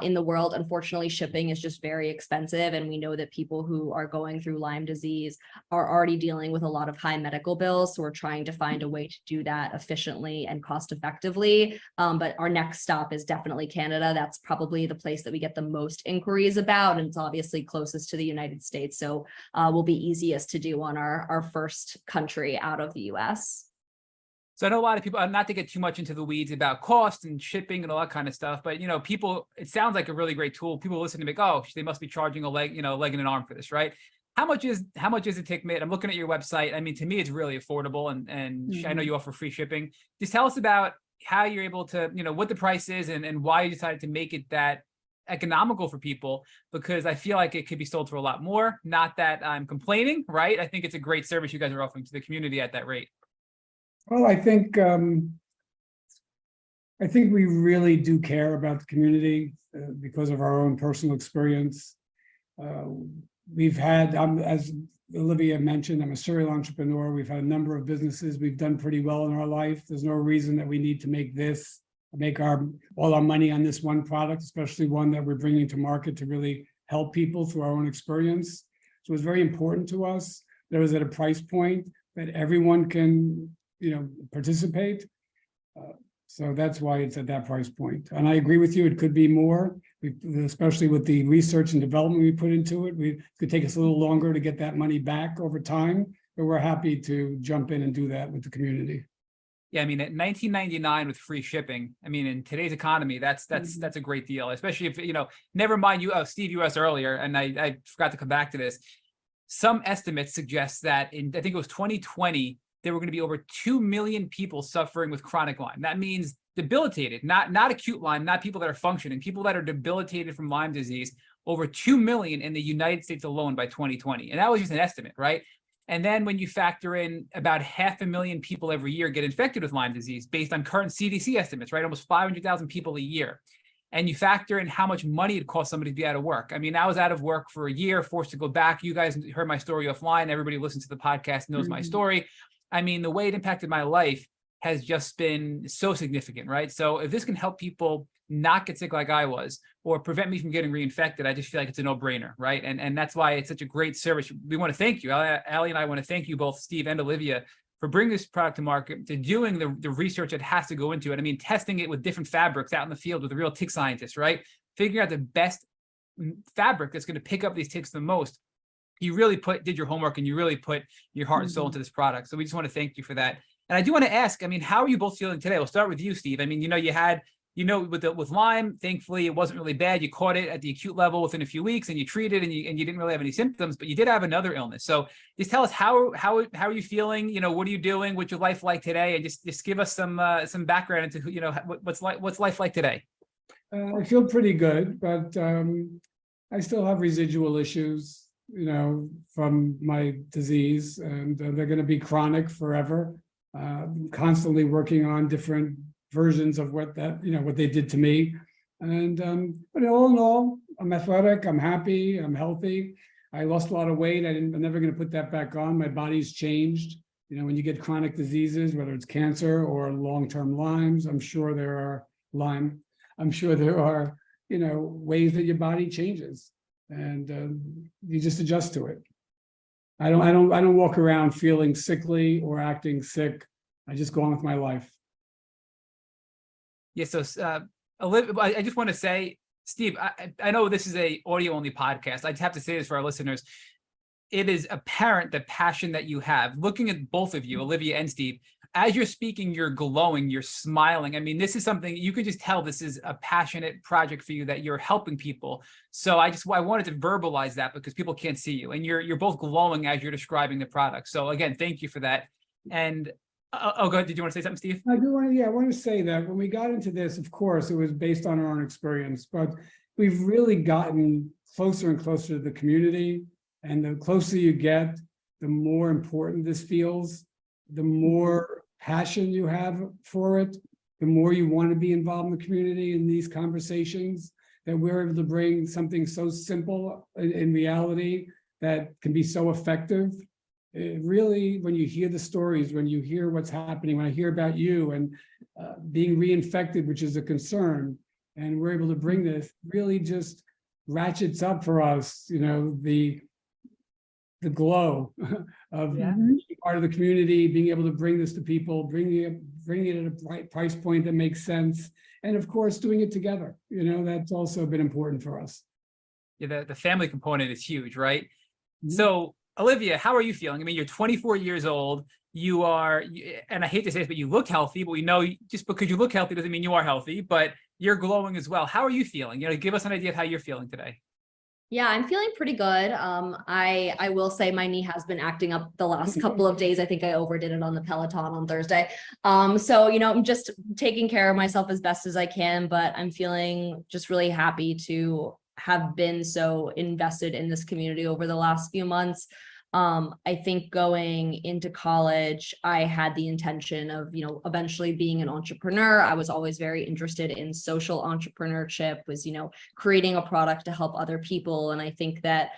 Speaker 3: in the world. Unfortunately, shipping is just very expensive. And we know that people who are going through Lyme disease are already dealing with a lot of high medical bills. So we're trying to find a way to do that efficiently and cost effectively. But our next stop is definitely Canada. That's probably the place that we get the most inquiries about. And it's obviously closest to the United States. So will be easiest to do on our first country out of the US.
Speaker 1: So I know a lot of people, not to get too much into the weeds about cost and shipping and all that kind of stuff, but people, it sounds like a really great tool. People listen to me, oh, they must be charging a leg, leg and an arm for this, right? How much is a Tick Mitt? I'm looking at your website. I mean, to me, it's really affordable, and I know you offer free shipping. Just tell us about how you're able to, what the price is and why you decided to make it that economical for people, because I feel like it could be sold for a lot more. Not that I'm complaining, right? I think it's a great service you guys are offering to the community at that rate.
Speaker 2: Well, I think we really do care about the community because of our own personal experience. We've had, as Olivia mentioned, I'm a serial entrepreneur. We've had a number of businesses. We've done pretty well in our life. There's no reason that we need to make all our money on this one product, especially one that we're bringing to market to really help people through our own experience. So it's very important to us. There is at a price point that everyone can participate. So that's why it's at that price point. And I agree with you, it could be more, especially with the research and development we put into it. It could take us a little longer to get that money back over time, but we're happy to jump in and do that with the community.
Speaker 1: Yeah, I mean, at $19.99 with free shipping, I mean, in today's economy, that's a great deal, especially if, never mind you, Steve, you asked earlier, and I forgot to come back to this. Some estimates suggest that I think it was 2020, there were going to be over 2 million people suffering with chronic Lyme. That means debilitated, not acute Lyme, not people that are functioning, people that are debilitated from Lyme disease, over 2 million in the United States alone by 2020. And that was just an estimate, right? And then when you factor in about 500,000 people every year get infected with Lyme disease based on current CDC estimates, right? Almost 500,000 people a year. And you factor in how much money it costs somebody to be out of work. I mean, I was out of work for a year, forced to go back. You guys heard my story offline. Everybody who listens to the podcast knows my story. I mean, the way it impacted my life has just been so significant, right? So if this can help people not get sick like I was, or prevent me from getting reinfected, I just feel like it's a no-brainer, right? And that's why it's such a great service. We want to thank you. Allie and I want to thank you both, Steve and Olivia, for bringing this product to market, to doing the research that has to go into it. I mean, testing it with different fabrics out in the field with the real tick scientists, right? Figuring out the best fabric that's going to pick up these ticks the most. You really did your homework, and you really put your heart and soul into this product. So we just want to thank you for that. And I do want to ask, I mean, how are you both feeling today? We'll start with you, Steve. I mean, you had, with Lyme, thankfully it wasn't really bad. You caught it at the acute level within a few weeks, and you treated, and you didn't really have any symptoms, but you did have another illness. So just tell us how are you feeling? What are you doing? What's your life like today? And just give us some background into what's life like today.
Speaker 2: I feel pretty good, but I still have residual issues, from my disease, and they're going to be chronic forever. Constantly working on different versions of what they did to me. And but all in all, I'm athletic, I'm happy, I'm healthy. I lost a lot of weight. I'm never going to put that back on. My body's changed. When you get chronic diseases, whether it's cancer or long-term Lymes, I'm sure there are ways that your body changes, and you just adjust to it. I don't walk around feeling sickly or acting sick. I just go on with my life.
Speaker 1: Yeah. So, Olivia, I just want to say, Steve, I know this is a audio only podcast. I just have to say this for our listeners. It is apparent the passion that you have. Looking at both of you, Olivia and Steve, as you're speaking, you're glowing, you're smiling. I mean, this is something you could just tell this is a passionate project for you, that you're helping people. So I wanted to verbalize that because people can't see you, and you're both glowing as you're describing the product. So again, thank you for that. And go ahead. Did you want to say something, Steve?
Speaker 2: I want to say that when we got into this, of course, it was based on our own experience, but we've really gotten closer and closer to the community. And the closer you get, the more important this feels, the more passion you have for it, the more you want to be involved in the community in these conversations, that we're able to bring something so simple in reality that can be so effective. It really, when you hear the stories, when you hear what's happening, when I hear about you and being reinfected, which is a concern, and we're able to bring this, really just ratchets up for us, the glow of being part of the community, being able to bring this to people, bringing it at a right price point that makes sense, and of course, doing it together. That's also been important for us.
Speaker 1: Yeah, the family component is huge, right? So, Olivia, how are you feeling? I mean, you're 24 years old. You are, and I hate to say this, but you look healthy. But we know just because you look healthy doesn't mean you are healthy. But you're glowing as well. How are you feeling? Give us an idea of how you're feeling today.
Speaker 3: Yeah, I'm feeling pretty good. I will say my knee has been acting up the last couple of days. I think I overdid it on the Peloton on Thursday. So, I'm just taking care of myself as best as I can, but I'm feeling just really happy to have been so invested in this community over the last few months. I think going into college, I had the intention of, eventually being an entrepreneur. I was always very interested in social entrepreneurship, was, creating a product to help other people. And I think that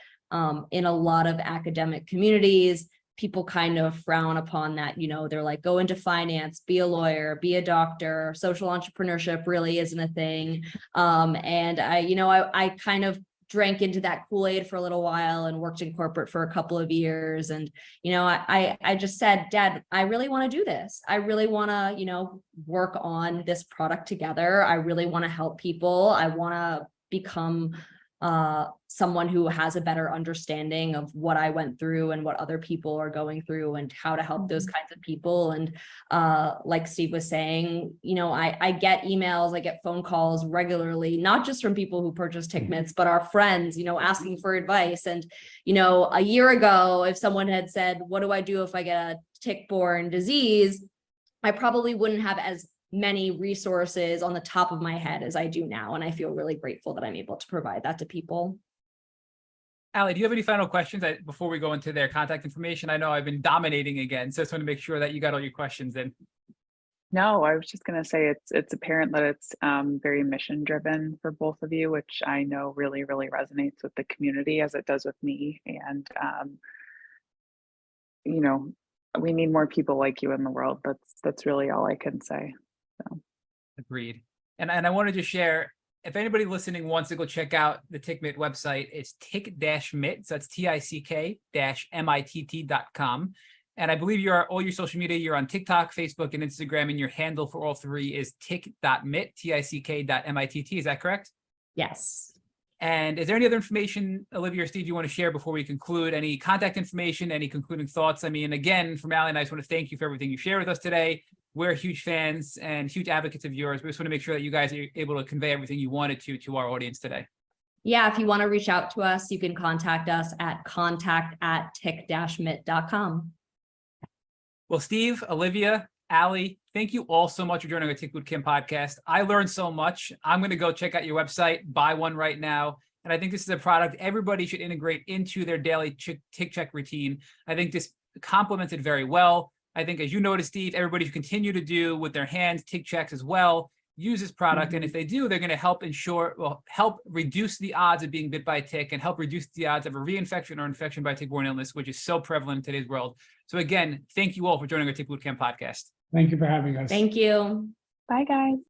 Speaker 3: in a lot of academic communities, people kind of frown upon that, they're like, go into finance, be a lawyer, be a doctor. Social entrepreneurship really isn't a thing. And I kind of drank into that Kool-Aid for a little while and worked in corporate for a couple of years. And, I just said, Dad, I really want to do this. I really want to, work on this product together. I really want to help people. I want to become someone who has a better understanding of what I went through and what other people are going through and how to help those kinds of people. And like Steve was saying, I get emails, I get phone calls regularly, not just from people who purchase Tick Mitts, but our friends, asking for advice. And, a year ago, if someone had said, what do I do if I get a tick-borne disease? I probably wouldn't have as many resources on the top of my head as I do now. And I feel really grateful that I'm able to provide that to people.
Speaker 1: Allie, do you have any final questions before we go into their contact information? I know I've been dominating again, so I just want to make sure that you got all your questions in.
Speaker 4: No, I was just going to say it's apparent that it's very mission driven for both of you, which I know really, really resonates with the community as it does with me. And, we need more people like you in the world. That's really all I can say. So.
Speaker 1: Agreed. And I wanted to share, if anybody listening wants to go check out the Tick Mitt website, it's tick-mitt. So that's tick-mitt.com. And I believe all your social media, you're on TikTok, Facebook, and Instagram, and your handle for all three is tick.mitt, tick.mitt. Is that correct?
Speaker 3: Yes.
Speaker 1: And is there any other information, Olivia or Steve, you want to share before we conclude? Any contact information, any concluding thoughts? I mean, again, from Allie and I just want to thank you for everything you shared with us today. We're huge fans and huge advocates of yours. We just want to make sure that you guys are able to convey everything you wanted to our audience today.
Speaker 3: Yeah, if you want to reach out to us, you can contact us at contact@tick-mitt.com.
Speaker 1: Well, Steve, Olivia, Allie, thank you all so much for joining our Tick Bootcamp podcast. I learned so much. I'm going to go check out your website, buy one right now. And I think this is a product everybody should integrate into their daily tick check routine. I think this complements it very well. I think, as you noticed, Steve, everybody should continue to do with their hands tick checks as well. Use this product, and if they do, they're going to help help reduce the odds of being bit by a tick and help reduce the odds of a reinfection or infection by tick-borne illness, which is so prevalent in today's world. So again, thank you all for joining our Tick Bootcamp podcast.
Speaker 2: Thank you for having us.
Speaker 3: Thank you.
Speaker 4: Bye, guys.